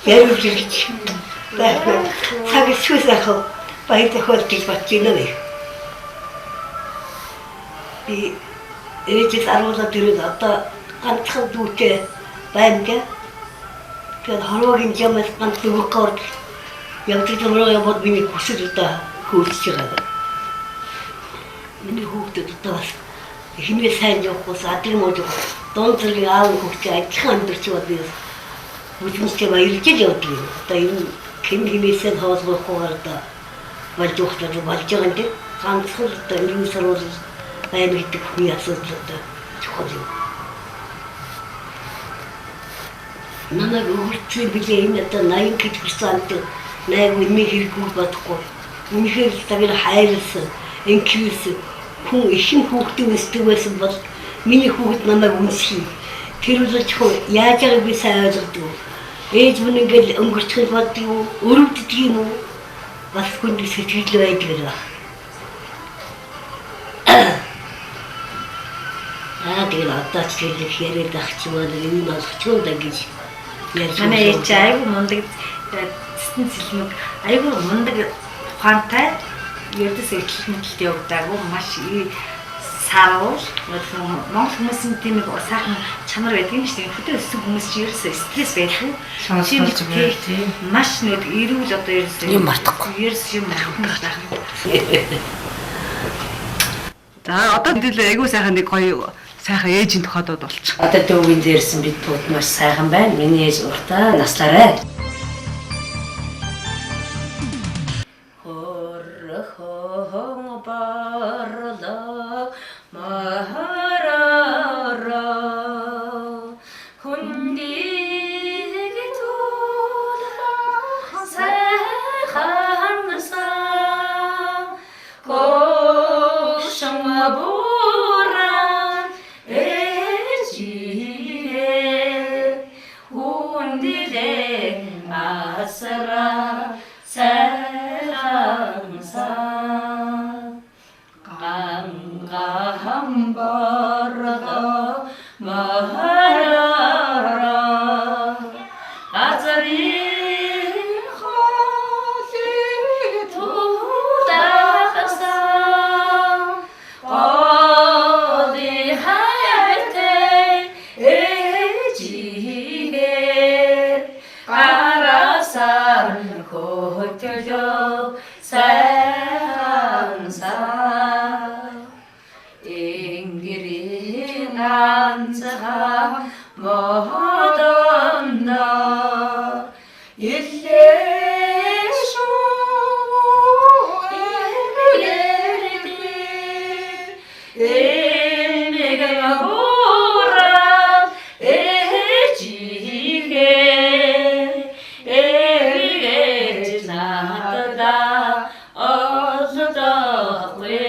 яриулж ирж байна. Цаг эсвэл ахаа баяр тохиол гэж бодож байна вэ? Би ээжээс аруулаад ирээд одоо ганцхан дүүтэй байна гэ. Тэгээд хорвогийн жамаас ганц дүүгээр явдаг зураг яваад миний хүсэл удаа хөөсөж байгаа. Миний хүүхдэд одоо бас хэмээ сайн явахгүйс адрын мод дунд зэрэг аав хүүхдээ адилхан амьдарч яваад би үзмжтэй баярлж явдаг юм. Одоо энэ хэмээсээ хоолгохгүйгээр одоо болж ухтаж болж байгаа юм. Ганцхан одоо энэ сарвал байна гэдэг хүний асуудал одоо чухал юм. Намайг өгөрчөө билээ энэ одоо 80 гэж хүрсэн амт найг үнний хэрэггүй бодохгүй. Үнэхээр тавир хайрлсан, инквис хүн ихэн хүүхдийн өсдөг байсан бол миний хүүхэд намайг үнсхий. Тэр үл чухал яаж байгааг би сайн ойлгодог. Ээж минь ингээл өнгөрчих боддог юу, өрөвддөг юм уу? Бас хүн сэтгэл байдаг л. Тэгээд одоо ч хэлэх яриад ах чи бол энэ болгочихвол да гэж ярьж байна. Манай ээж айгу мундаг цэцэн цэлмэг айгу мундаг ухаантай ердэс эхлэлт явагдаагүй маш саруул Монгол хүмүүсийн тийм их сайхан чанар байдаг юм шүү дээ. Хөдөө өссөн хүмүүс чи ерөөсөө стресс байдаг. Шоолж байдаг тийм. Маш нэг эрүүл одоо ерөөсөө юм мартахгүй. Ерөөс юм мартахгүй. За одоо хэлээ айгуу сайхан нэг гоё сайхан ээжийн тохиолдод болчих. Одоо дүүгийн дээрсэн бид бүгд маш сайхан байна. Миний ээж уртаа наслаарай. Хорхон барлаа махарара хүндийг тулах сайхансан кошмабуран эжиге хүндилээ асара сайхансан Hamburger Mahara Azarin Kholi Tudasa Qadi Hayate Ejige Qarasar Khotjo Sansa Ангиринанцаа модонно илээшүү эмэгабураа эжигээ надада озодохгүй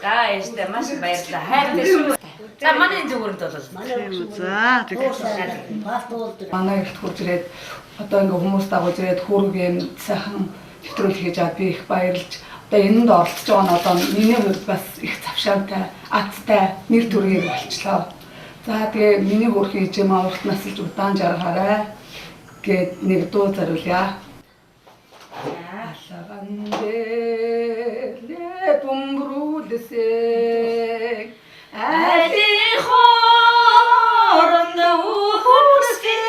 Гайстай маш баярлалаа. Хайртай шүү. За манай зүгээрд бол За Манай ихт хурж ирээд одоо ингээ хүмүүс дагуулж ирээд хүүрэг юм сайхан нэвтрүүлэг хийж аваад би их баярлж одоо энэнд оролцож байгаа нь одоо миний хувьд бас их завшаантай, аттай нэр төргийг болчлоо. За тэгээ миний хөрхий хижээм авралт насалж удаан жаргаарай гэд нэг дуу зориулъя. Аллагандээ бумбрүүлсэг али хорон уурсгэ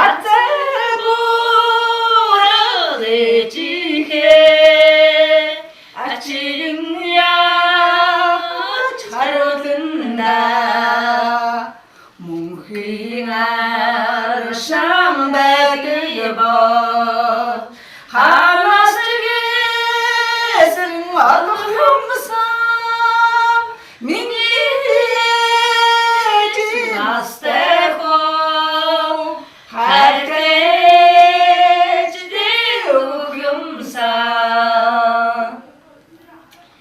атзабуралэжихэ ачигэн яач харуулна мөнхийн аршам байдаг бод Хамаас тэгээсэн алхамсан миний настай хоо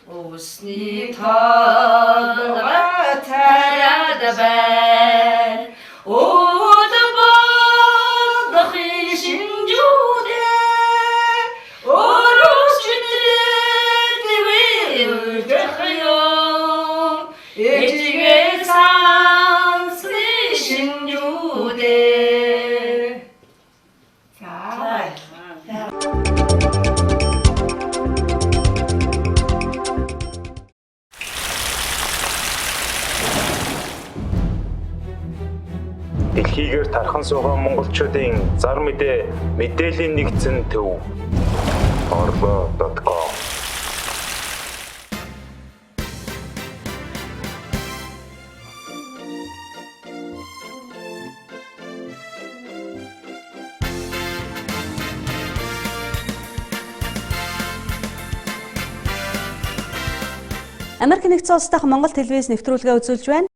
Усны тонга таряд байна. Удабах шинжүүдэ. Оросчдэр дэвэдхё. Эжигэ сансны шинжүүдэ. Дэлхийгээр тархан суугаа монголчуудын зар мэдээ мэдээллийн нэгдсэн төв orlo.com. Америк нэгдсэн улс дахь Монгол телевиз нэвтрүүлгээ үзүүлж байна.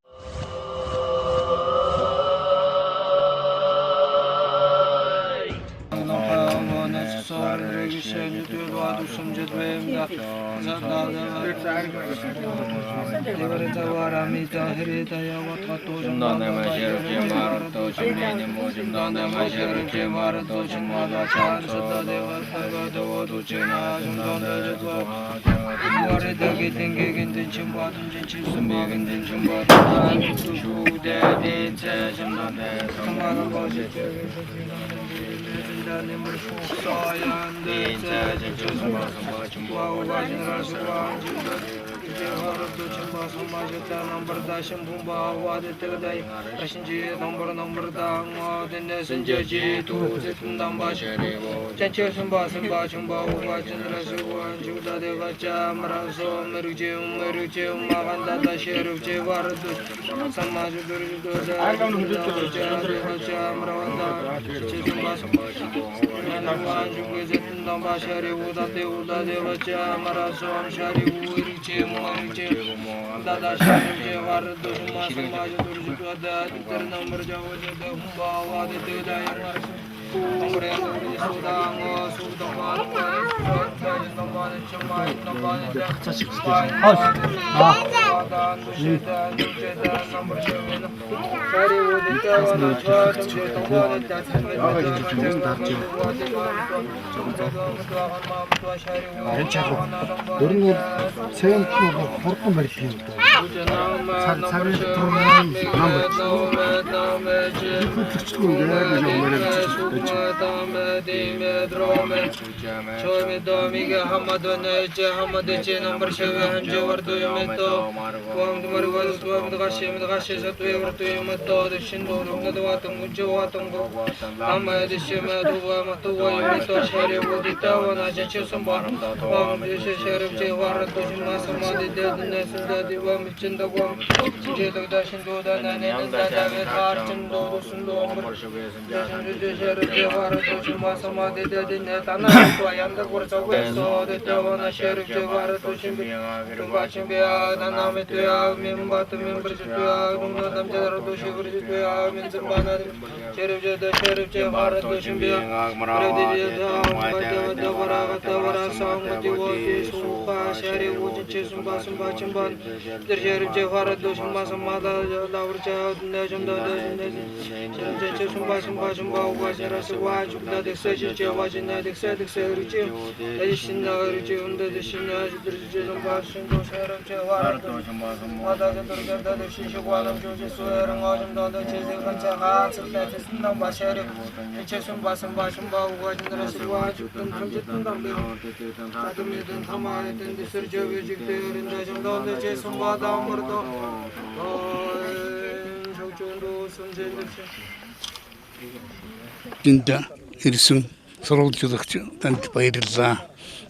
Тинда ирсэн сурвалжлагч танд баярлалаа.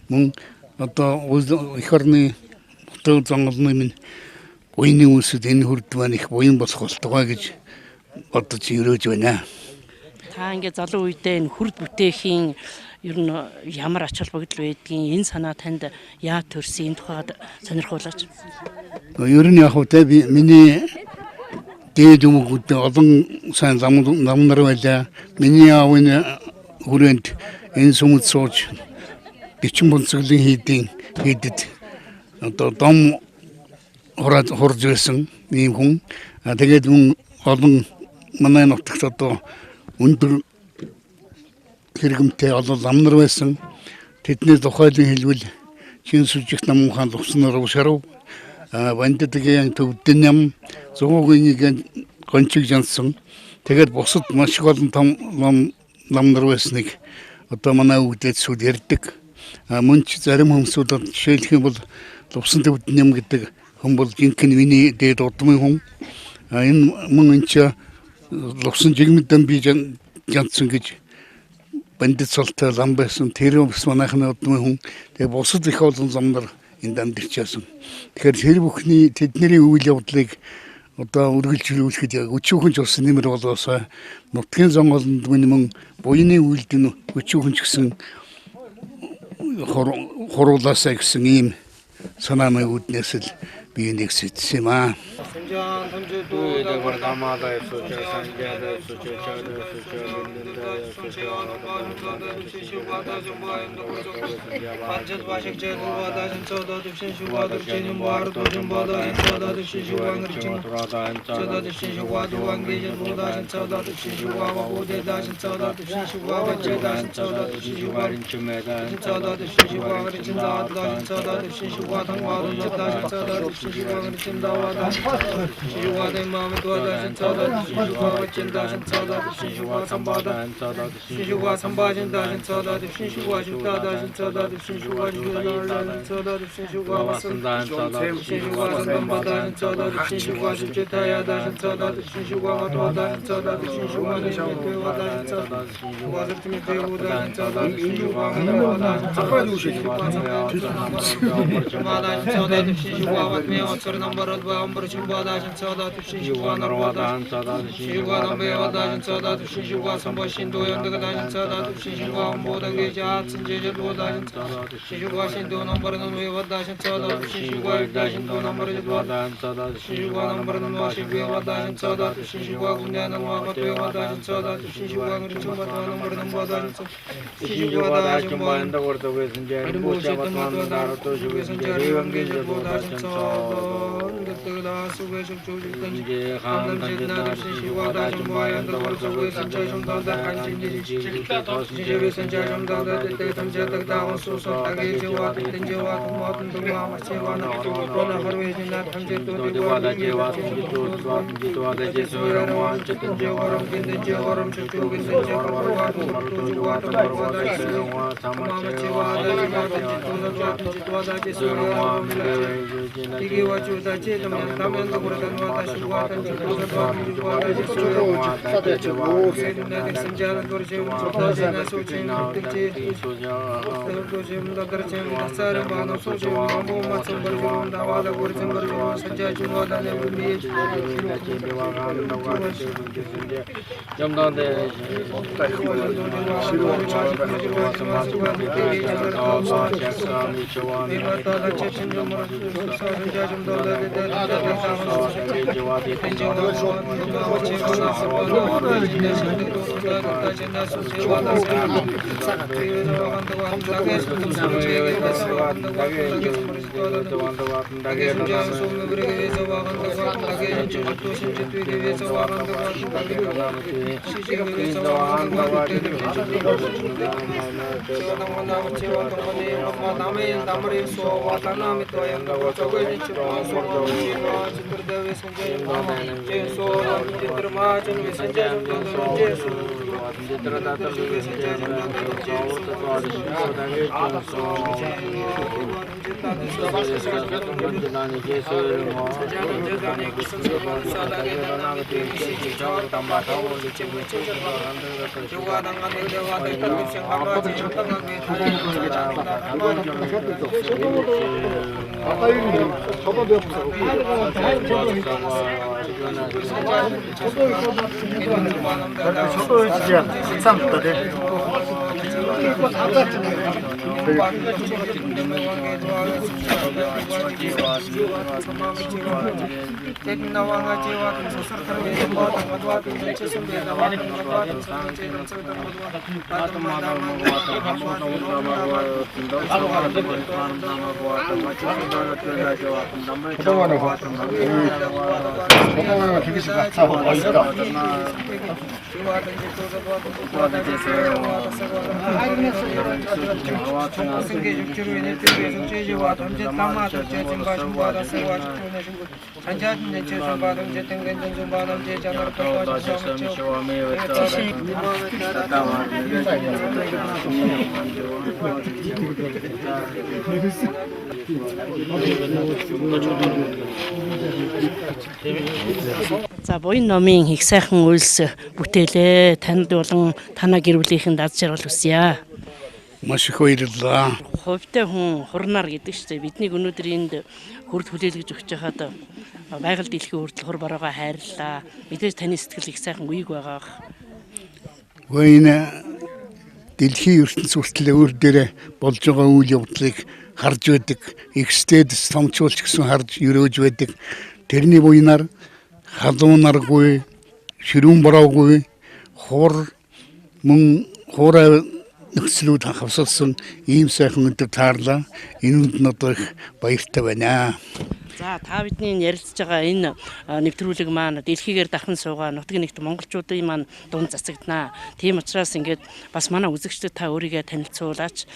Мөн одоо их орны хөтөө зонголны минь буйны үнсэд энэ хүрд маань их буян болох болтугай гэж бодож өрөөж байна. Та ингээд залуу үедээ энэ хүрд бүтээхийн ер нь ямар ач холбогдол байдгийг энэ санаа танд яа төрсөн энэ тухайд сонирхуулаач. Ер нь яг хөтэ миний дээд өмнөд олон сайн зам нар байлаа. Миний аавын хүрээнд энэ сүмд сууж бичэн бонцоглын хийдэд одоо дом хурж байсан ийм хүн. Тэгээд мөн олон манай нутагт одоо өндөр хэрэгэмтэй олон ламнар байсан. Тэдний тухайлан хэлбэл чин сүжигт намун хаан лувсан рушарав бандитгийн төвдөн ям зуугийн гончиг жансан. Тэгээд бусад маш их олон том ламнар байсныг одоо манай өвдөд сүд ярьдаг. Мөн ч зарим хүмүүсүүд жишээлх юм бол лувсан төвдөн ям гэдэг хүн бол жинхэнэ миний дээд удмын хүн. Энэ мөн энэ ч лувсан жигмэдэн би жансан гэж бандит солтой лам байсан. Тэр бас манайхны удмын хүн. Тэгээ бусад их олон ламнар энд амьдарчаасан. Тэгэхээр тэр бүхний тэдний үйл явдлыг одоо үргэлжлүүлэхэд яг өчүүхэн ч бас нэмэр болоосоо нутгийн сонгуульд мөн буйны үйлдэл өчүүхэн ч гэсэн хуруулаасаа гэсэн ийм санааны үүднээс л би энийг сэтгэсэн юм аа. 저도 이제 3부터 돼. За буян номын их сайхан үйлс бүтээлээ танд болон танаа гэр бүлийнхэн дад жаргал хүсье. Маш их баярлалаа. Хувьтай хүн хурнаар гэдэг чинь бидний өнөөдөр энд хүрд хүлээлгэж өгч байхад байгаль дэлхийн хүртэл хур бараагаа хайрлаа. Мэдээж таны сэтгэл их сайхан үеиг байгаа. Гойна дэлхийн ертөнц хүртэл өөр дээрээ болж байгаа үйл явдлыг харж байдаг. Экстэдс томчуулч гэсэн харж өрөөж байдаг. Тэрний буйнаар халуунаргүй, ширүүн бороогүй, хур мөн хуурай нөхцлүүд хавсалсан ийм сайхан өдөр таарлаа. Энэнд нь одоо их баяртай байна. За та бидний ярилцж байгаа энэ нэвтрүүлэг маань дэлхийгээр дахин суугаа нутгийн нэгт монголчуудын маань дунд засагдана. Тийм учраас ингээд бас манай үзэгчдэд та өөрийгөө танилцуулаач.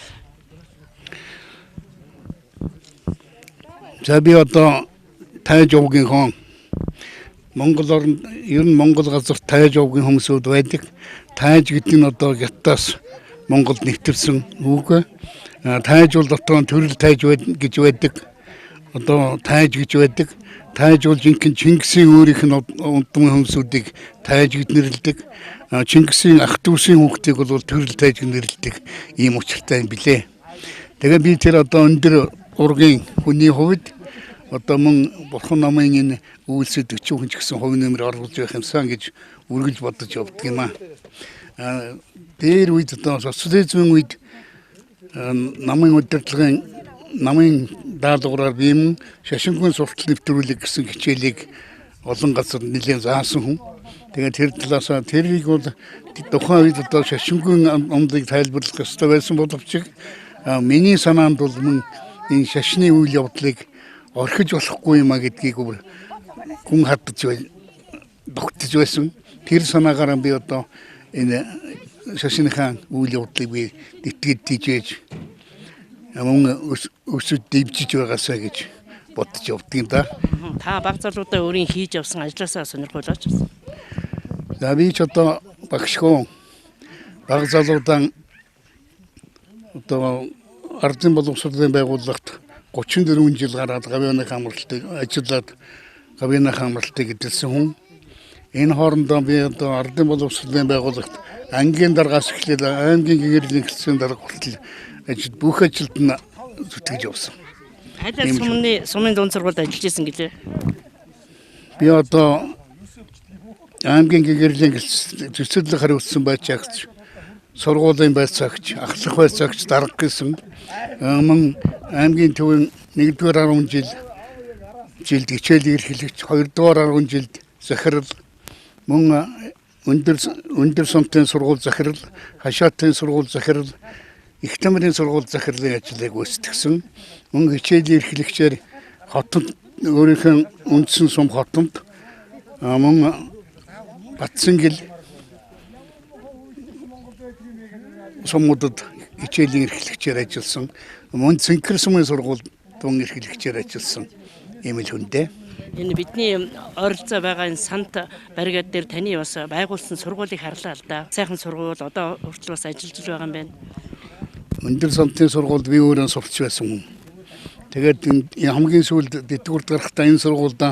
За би одоо тайж овгийн хон Монгол орнд ер нь Монгол газар тайж овгийн хүмүүсүүд байдаг. Тайж гэдэг нь одоо Гятаас Монголд нэвтэрсэн үг. Тайж бол дотор нь төрөл тайж гэж байдаг. Одоо тайж гэж байдаг. Тайж бол жинхэнэ Чингисийн өөрийнх нь унтмын хүмүүсүүдийг тайж гэж нэрлэдэг. Чингисийн ах дүүсийн хүүхдийг бол төрөл тайж гэж нэрлэдэг. Ийм учиртай юм билээ. Тэгээ би тэр одоо өндөр ургийн хүний хувьд одоо мөн бурхан намын энэ үйлсэд 40 хүн ч гэсэн хувь нэмэр оруулж байх юмсан гэж үргэлж бодож явдаг юм аа. Дээр үед одоо социализмын үед намын удирдлагын намын даалгавраар би юм шашингүй суртал нэвтрүүлэг гэсэн хичээлийг олон газар нэлээд заасан хүн. Тэгээд тэр талаас тэрийг бол тухайн үед одоо шашингүй амлыг тайлбарлах ёстой байсан боловч миний санаанд бол мөн энэ шашны үйл явдлыг орхиж болохгүй юм а гэдгийг хүн хадж тогтож байсан. Тэр санаагаараа би одоо энэ шашныхаа үйл явдлыг би тэтгэж тийжээж мөн өсөж дэвжиж байгаасаа гэж бодож явдаг юм да. Та баг залуудаа өөрийн хийж явсан ажлаасаа сонирхолооч. За би ч одоо багшгүй баг залуудаа одоо ардын боловсролын байгууллагт 34 жил гараад гавьяаны хамралтыг ажиллаад гавьяаны хамралтыг эдэлсэн хүн. Энэ хоорондоо би одоо ардын боловсролын байгууллагт ангийн даргаас эхлээд аймгийн гэгэрлийн хэлтсийн дарга хүртэл ажил бүх ажилд нь зүтгэж явсан. Хайлт сумын дунд сургуульд ажиллаж исэн гэлээ. Би одоо аймгийн гэгэрлийн зэвсэрлэг хариуцсан байцаагч, сургуулийн байцаагч, ахлах байцаагч дарга гэсэн мөн аймгийн төвийн 1-р 10 жилд хичээл эрхлэгч, 2-р 10 жилд захирал, мөн өндөр сумтын сургууль захирал, хашаатын сургууль захирал, их тамирын сургууль захирлын ажлыг үүсгэсэн. Мөн хичээл эрхлэгчээр хотод өөрийнхөө үндсэн сум хотод мөн Батсангил сумуудад хичээлийн эрхлэгчээр ажилласан. Мөн Цэнхэр сумын сургуульд дуун эрхлэгчээр ажилласан ийм л хүндээ. Энэ бидний ойролцоо байгаа энэ сант баригад дээр таны бас байгуулсан сургуулийг харлаа л да. Сайхан сургууль одоо хүртэл бас ажиллаж байгаа юм байна. Өндөр сантын сургуульд би өөрөө сурч байсан хүн. Тэгээд хамгийн сүүлд тэтгэврт гарахдаа энэ сургуульд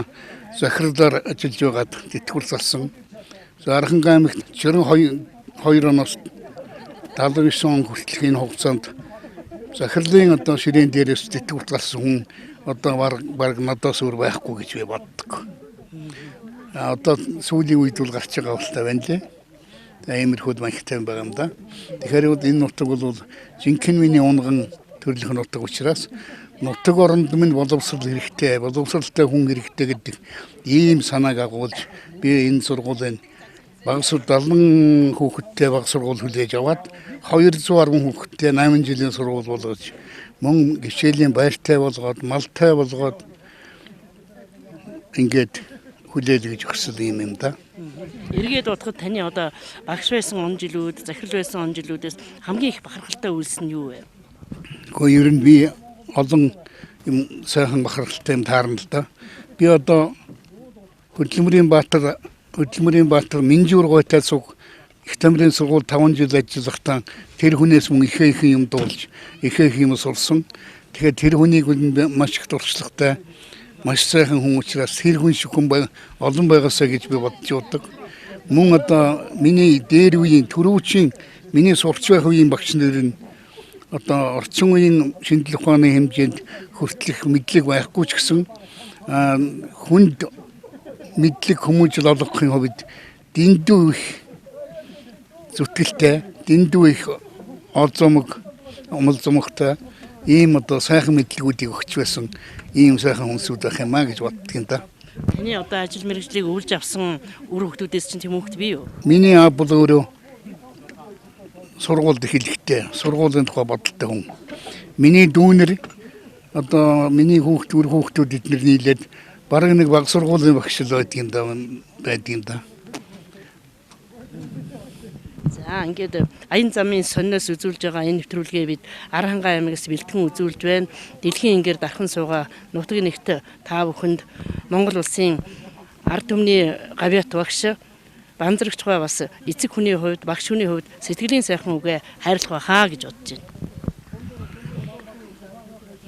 захирлаар ажиллаж байгаад тэтгэврт залсан. Зарханга аймагт 92 оноос 79 он хүртэл энэ хугацаанд захирлын одоо ширээн дээрээс тэтгэврт гарсан хүн одоо баг надаас өөр байхгүй гэж би боддог. Одоо сүүлийн үед бол гарч байгаа болтой байна лээ. Иймэрхүүд маягтай байгаа юм да. Тэгэхээр энэ нутаг бол жинхэнэ миний унган төрөлх нутаг учраас нутаг оронд минь боловсрол хэрэгтэй, боловсролтой хүн хэрэгтэй гэдэг ийм санааг агуулж би энэ сургуулийн багасур 70 хүүхэдтэй баг сургууль хүлээж аваад 200 орон хүүхэдтэй 8 жилийн сургууль болгож мөн гişээлийн байртай болгоод малтай болгоод ингээд хүлээлгэж өгсөн юм да. Эргээд бодоход таны одоо багш байсан он жилүүд, захирал байсан он жилүүдээс хамгийн их бахархалтай үйлс нь юу вэ? Гэхдээ ер нь би олон юм сайхан бахархалтай юм таарна л да. Би одоо Хөдөлмөрийн Баатар Минжуур гойтай суг их тамирын сургууль 5 жил ажиллахдаа тэр хүнээс мөн их юм дуулж, их юм сурсан. Тэгэхээр тэр хүнийг маш их дуршлагтай, маш сайхан хүн учраас тэр хүн шиг хүн олон байгаасаа гэж би бодож явдаг. Мөн одоо миний дээр үеийн түрүүчийн миний сурч байх үеийн багш нар нь одоо орчин үеийн шинжлэх ухааны хэмжээнд хүртэлх мэдлэг байхгүй ч гэсэн хүнд мэдлэг хүмүүжил олгохын хувьд дэндүү их зүтгэлтэй, дэндүү их олзомог, умалзомогтой ийм одоо сайхан мэдлгүүдийг өгч байсан ийм сайхан хүмүүсүүд байх юм а гэж боддог юм да. Таны одоо ажил мэргэжлийг өвлж авсан үр хөвгүүдээс чинь тийм хөвгт бий юу? Миний аав бол өөрөө сургуульд эхлэхдээ сургуулийн тухай бодолтой хүн. Миний дүүнэр одоо миний үр хүүхдүүд эднэр нийлээд бараг нэг баг сургуулийн багш л байдгийн да. За ингээд аян замын сонноос үзүүлж байгаа энэ нэвтрүүлгээ бид Аранхай аймагаас бэлтгэн үзүүлж байна. Дэлхийн ингээр дархан суугаа нутаг нэгт та бүхэнд Монгол улсын ард түмний гавьяат багш банзрагч бай бас эцэг хүний хувьд багш хүний хувьд сэтгэлийн сайхан үгээ хайрлах байхаа гэж бодож байна.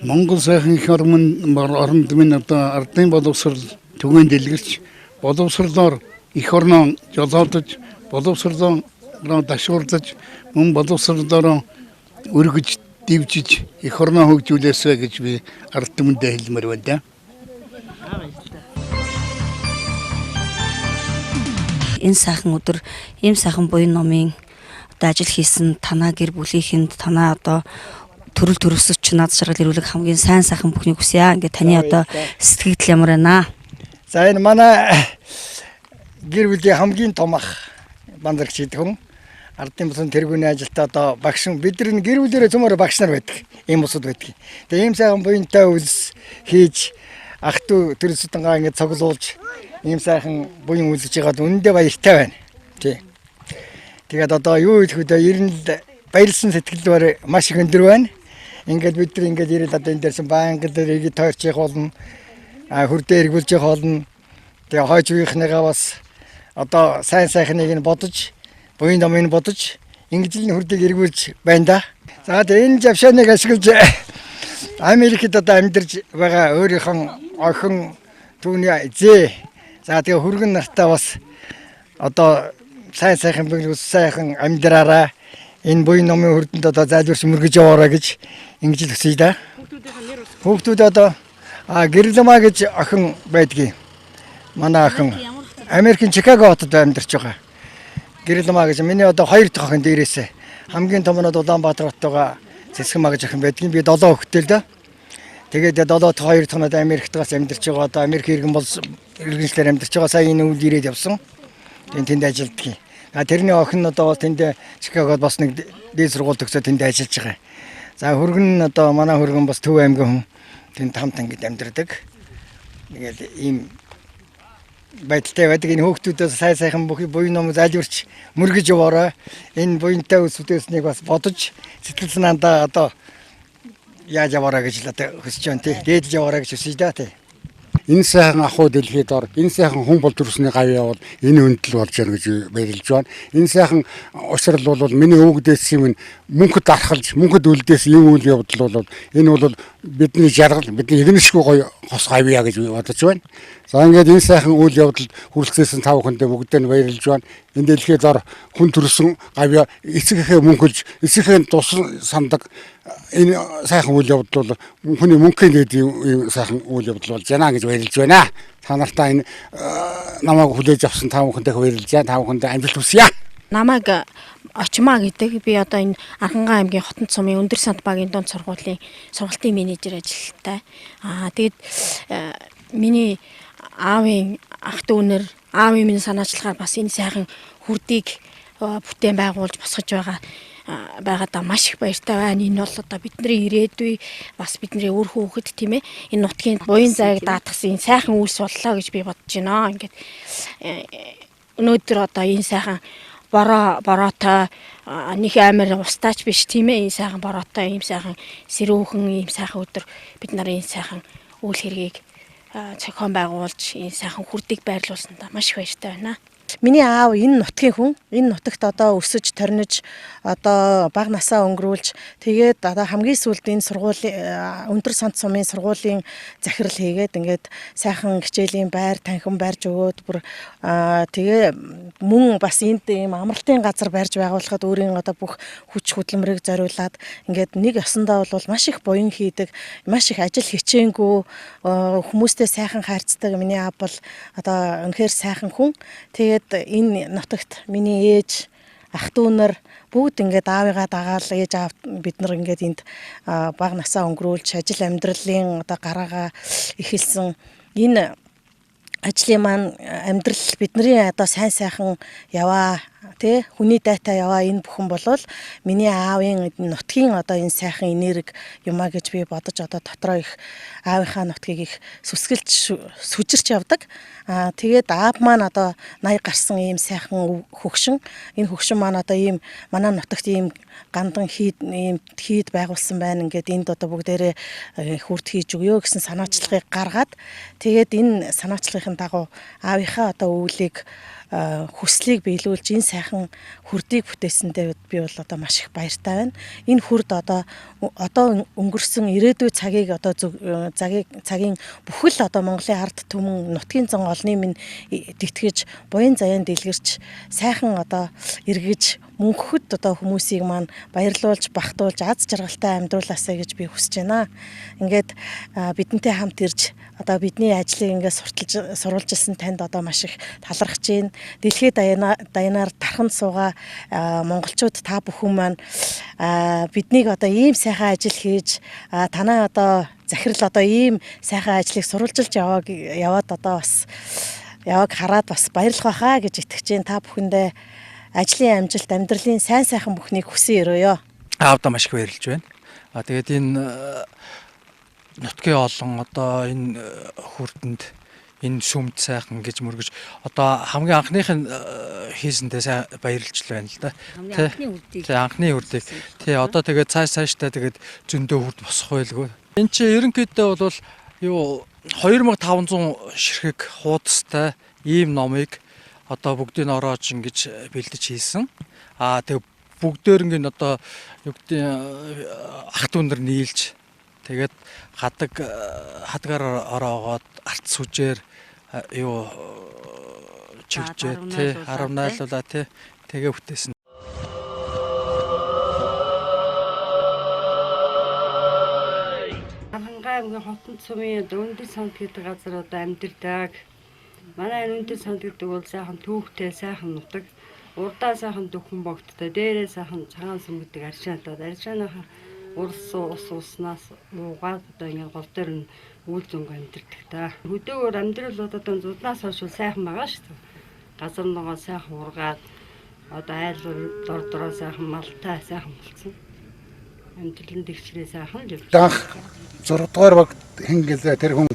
Монгол сайхан их оронд минь одоо ардын боловсрол түгээн дэлгэрч боловсрлоор их орноо жолоодож боловсрлоо дашуурлаж мөн боловсрлоор өргөж дивжиж их орноо хөгжүүлээсэй гэж би ард түмэндээ хэлмээр байна да. Энэ сайхан өдөр ийм сайхан буян номын одоо ажил хийсэн танаа гэр бүлийнхэнд танаа одоо төрөл төрөсөч над жаргал ирүүлэх хамгийн сайн сайхан бүхнийг хүсье. Ингээд таны одоо сэтгэл ямар байна? За энэ манай гэр бүлийн хамгийн том ах бандарч гэдэг хүн ардын бусын тэргүүний ажилтаа одоо багш бид нар гэр бүлээрээ цөмөр багш нар байдаг. Ийм усуд байдаг. Тэгээ ийм сайхан буянтай үйлс хийж ах トゥ төрөсөдөнгаа ингээд цоглуулж ийм сайхан буян үйлсэж байгаад үнэндээ баяртай байна. Тий. Тэгээд одоо юу хэлэх вэ? Ер нь баярлсан сэтгэл маш их өндөр байна. Ингээд бид нар ингээд ирээд одоо энэ дээрсэн банк дээр иргэд тойрч явах болно. Хүрдээ эргүүлж явах болно. Тэгээ хойч үеийнхнийгаа бас одоо сайн сайхныг нь бодож, буян номыг бодож, ингээжлийн хүрдийг эргүүлж байна да. За тэгээ энэ завшааныг ашиглаж Америкт одоо амьдарч байгаа өөрийнхөө охин түүний зээ. За тэгээ хүргэн нартаа бас одоо сайн сайхан сайхан амьдраараа энэ буян номын хүрдэнд одоо зайлшгүй мөргөж яваараа гэж ингэж л хүсье да. Хүүхдүүд одоо Гэрлэма гэж охин байдгийг. Манай охин Америкийн Чикаго хотод амьдарч байгаа. Гэрлэма гэж миний одоо 2 дахь охин дээрээсээ хамгийн том нь Улаанбаатар хотод байгаа Цэсгэмаа гэж охин байдгийг. Би 7 хүүхэдтэй л да. Тэгээд 7 дахь 2 дахь нь Америктаас амьдарч байгаа. Одоо Америк иргэн бол иргэншлэр амьдарч байгаа. Сая энэ үйл ирээд явсан. Тэнд ажилддаг. Тэрний охин одоо тэнд Чикагод бас нэг дээд сургууль төгсөөд тэнд ажиллаж байгаа. За хүргэн одоо манай хүргэн бас Төв аймгийн хүн тэнд хамт ингэж амьдардаг. Тэгэл ийм байдалтай байдаг. Энэ хүүхдүүдээс сайхан буян ном зайлшгүй мөргөж яваарай. Энэ буянтай үсвэснийг бас бодож сэтгэл санаандаа одоо яаж яваарай гэж л одоо хүсэж байна тий. Дээд яваарай гэж хүсэж да тий. Энэ сайхан ахуй дэлхийд ор энэ сайхан хүн бол төрсний гавьяа бол энэ өнтөл болж байна гэж баярлж байна. Энэ сайхан ушрал бол миний өвгдөөс юм мөнхөд дархалж мөнхөд үлдээс юм үйл явдал бол энэ бол бидний жаргал бидний игнэшгүй гоё хос гавьяа гэж бодож байна. За ингээд энэ сайхан үйл явдалд хүрэлцээсэн тав хүндээ бүгдээ нь баярлж байна. Энэ дэлхийд ор хүн төрсөн гавьяа эцэгхээ мөнхөлж эцэгхээ тусан сандаг энэ сайхан үйл явдал бол хүний мөнхийн дэд сайхан үйл явдал болж байна гэж баярлж байна. Та нартай энэ намайг хүлээж авсан тав хүндээ баярлж байна. Тав хүндээ амжилт хүсье. Намайг Очмаа гэдэг би одоо энэ Архангай аймгийн Хотон цумын Өндөр санд багийн дунд сургуулийн сургалтын менежер ажилттай. Тэгээд миний аавын ах дүүнэр аавын минь санаачлагаар бас энэ сайхан хүрдийг бүтээн байгуулж босгож байгаадаа маш их баяртай байна. Энэ бол одоо бидний ирээдүй бас бидний өр хүүхэд тийм ээ энэ нутгийн буян зайг даатгсан энэ сайхан үйлс боллоо гэж би бодож байна. Ингээд өнөөдөр одоо энэ сайхан бороотой нэг амар устаач биш тийм ээ энэ сайхан бороотой ийм сайхан сэрүүхэн ийм сайхан өдөр бид нарын энэ сайхан үйл хэргийг зохион байгуулж энэ сайхан хүрдийг байрлуулсандаа маш их баяртай байна. Миний аав энэ нутгийн хүн, энэ нутагт одоо өсөж торниж одоо бага насаа өнгөрүүлж тэгээд одоо хамгийн сүүлд энэ сургуулийн Өндөр санд сумын сургуулийн захирал хийгээд ингээд сайхан хичээлийн байр танхим барьж өгөөд бүр тэгээ мөн бас энд ийм амралтын газар барьж байгуулахад өөрийн одоо бүх хүч хөдөлмөрийг зориулаад ингээд нэг ёсондоо бол маш их буян хийдэг, маш их ажил хичээнгүй хүмүүстэй сайхан харьцдаг миний аав бол одоо үнэхээр сайхан хүн. Тэгээд энэ нутагт миний ээж, ах дүүнэр бүгд ингээд аавыгаа дагаал ээж аав бид нар ингээд энд бага насаа өнгөрүүлж ажил амьдралын одоо гараагаа эхэлсэн энэ ажлын маань амьдрал бидний одоо сайн сайхан яваа тий хүний дайтай яваа энэ бүхэн болвол миний аавын нутгийн одоо энэ сайхан энерги юмаа гэж би бодож одоо дотроо их аавынхаа нутгийг их сүсгэлж сүжирч явдаг. Тэгээд аав маань одоо 80 гарсан ийм сайхан хөгшин энэ хөгшин маань одоо ийм манай нутагт ийм гандан хийд байгуулсан байна. Ингээд энд одоо бүгдээрээ хүрд хийж өгөө гэсэн санаачлагыг гаргаад тэгээд энэ санаачлагын дагуу аавынхаа одоо өвлийг хүслийг биелүүлж энэ сайхан хүрдийг бүтээсэндээ би бол одоо маш их баяртай байна. Энэ хүрд одоо өнгөрсөн ирээдүйн цагийг одоо цагийн бүхэл одоо Монголын ард түмэн нутгийн зан олны минь тэтгэж буян заяан дэлгэрч сайхан одоо эргэж мөнхөд одоо хүмүүсийг маань баярлуулж багтуулж аз жаргалтай амьдруулаасаа гэж би хүсэж байна. Ингээд бидэнтэй хамт ирж одоо бидний ажлыг ингээд сурвалжилсан танд одоо маш их талархаж байна. Дэлхийд даянаар тарханд суугаа монголчууд та бүхэн маань биднийг одоо ийм сайхан ажил хийж танаа одоо захирал одоо ийм сайхан ажлыг сурвалжилж яваад одоо бас яваг хараад бас баярлах байхаа гэж итгэж байна. Та бүхэндээ ажлын амжилт, амьдралын сайн сайхан бүхнийг хүсэн өрөөё. Аавда маш их баярлж байна. Тэгээд энэ нутгийн олон одоо энэ хүрдэнд энэ сүмд сайхан гэж мөргөж одоо хамгийн анхных нь хийсэндээ сайн баярлж байна л да. Тэ анхны хүрдийг. Тэ одоо тэгээд цаашдаа тэгээд зөндөө хүрд босох байлгүй. Энд чи ерөнхийдөө бол юу 2500 ширхэг хуудастай ийм номыг одоо бүгдийг ороож ингэж бэлдэж хийсэн. Тэгээ бүгдээрнгийн одоо юу гэдэг ах дүүнэр нийлж тэгээд хадгаар ороогоод арт сүжээр юу чивчээ тий 10 найлуулаа тий тэгээ бүтээсэн. Архангай аймгийн Хотон цумын Өндөр санд гэдэг газар одоо амьдардаг. Манай Өндөр санд гэдэг бол сайхан түүхтэй, сайхан нутаг, урдаа сайхан дөхөн богдтой, дээрээ сайхан цагаан сүм гэдэг аршаантай. Аршааныхаа урс уснаас уугаад одоо ингэ гол дээр нь үйл зөнгө амьдэрдэг та. Хөдөөгөр амьдрал одоо зуднаас хойш сайхан байгаа шүү дээ. Газар ногоо сайхан ургаад одоо айл дордороо сайхан малтай сайхан болсон. Амьдралын тэгшрээ сайхан л явж. Данх 6 дугаар багт хин гэлээ тэр хүн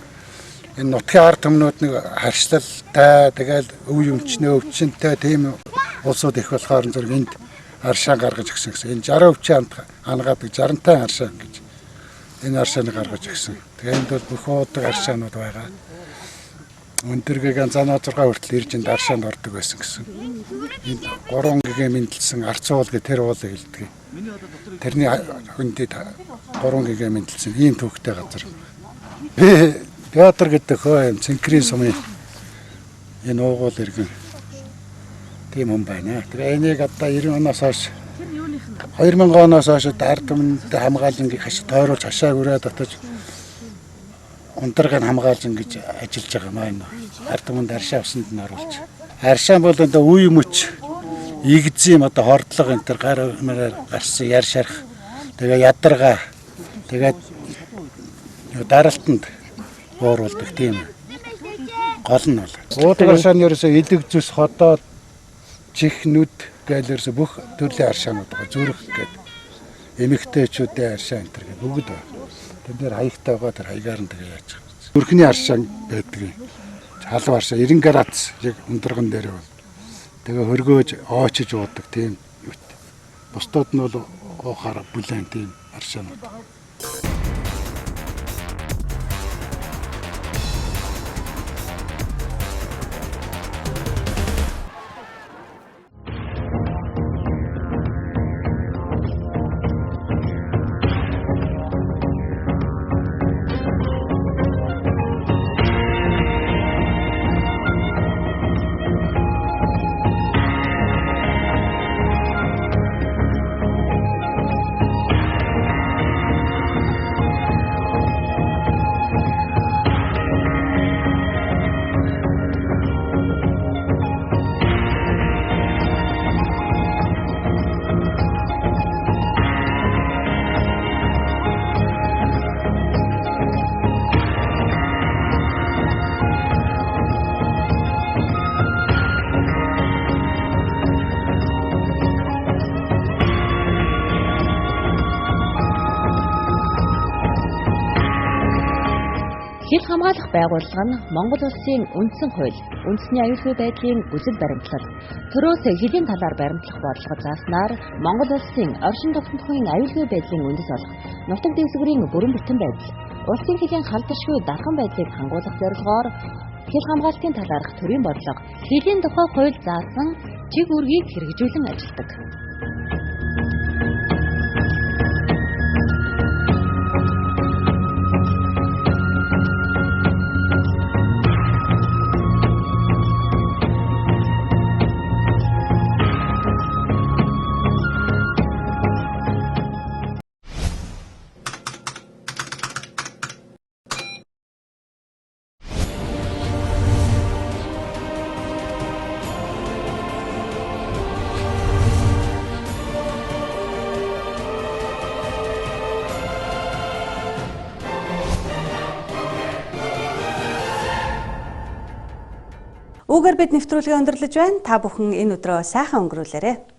энэ нутгийн ард түмнүүд нэг харьцалтай тэгэл өв юмчнээ өвчнөй тийм улсууд их болохоор зэрэг энд аршаа гаргаж өгсөн гэсэн. Энэ 60% хангаадаг 60-тай аршаа гэж энэ аршааныг гаргаж өгсөн. Тэгээ энд бол бүх уудаг аршаанууд байгаа. Өндөргийн занаа 6 хүртэл ирж энд аршаанд ордог байсан гэсэн. Энд 3 ГГ мэндэлсэн арцуул гэх тэр уулыг хэлдэг. Тэрний хүндэд 3 ГГ мэндэлсэн ийм төвхтэй газар. Театр гэдэг хөө юм цэнхрийн сумын энэ уугуул иргэн тийм юм байна. Тэгээ энийг одоо 90 оноос хойш 2000 оноос хойш ард түмэнд хамгаалангийг тойруулж хашааг өрөө татаж ундраг нь хамгаалж ингэж ажиллаж байгаа маань ард түмэнд аршаа усанд нь оруулж. Аршаа бол одоо үе мөч игзим одоо хордлого энэ төр гар мэрээр гарсан яр шарх тэгээ ядарга тэгээд даралтанд ууруулдаг тийм гол нь бол. Уудаг аршааны ерөөсөө элэг зүс ходоод чихнүүд гэлэрс бүх төрлийн аршаанууд байгаа зүрх гэдэг эмэгтэйчүүдийн аршаа энэ төр гэдэг бүгд байна. Тэнд дээр хаягтай байгаа тэр хаягаар нь тэгээ яаж байгаа. Зүрхний аршаа байдаг юм. Халуун аршаа 90 градус яг ундраган дээр байна. Тэгээ хөргөөж оочиж уудаг тийм юу. Бусдууд нь бол уухаар бүлээн тийм аршаанууд. Хил хамгаалах байгууллага нь Монгол улсын үндсэн хууль, үндэсний аюулгүй байдлын үзэл баримтлал, төрөөс хэлийн талаар баримтлах бодлого зааснаар Монгол улсын оршин тогтнохын аюулгүй байдлын үндэс болох нутаг дэвсгэрийн бүрэн бүтэн байдал, улсын хэлийн халдваршгүй дархан байдлыг хангуулах зорилгоор хил хамгаалтын талаарх төрийн бодлого, хэлийн тухай хууль заасан чиг үүргийг хэрэгжүүлэн ажилладаг. Үүгээр бид нэвтрүүлгээ өндөрлөж байна. Та бүхэн энэ өдрөө сайхан өнгөрүүлээрэй.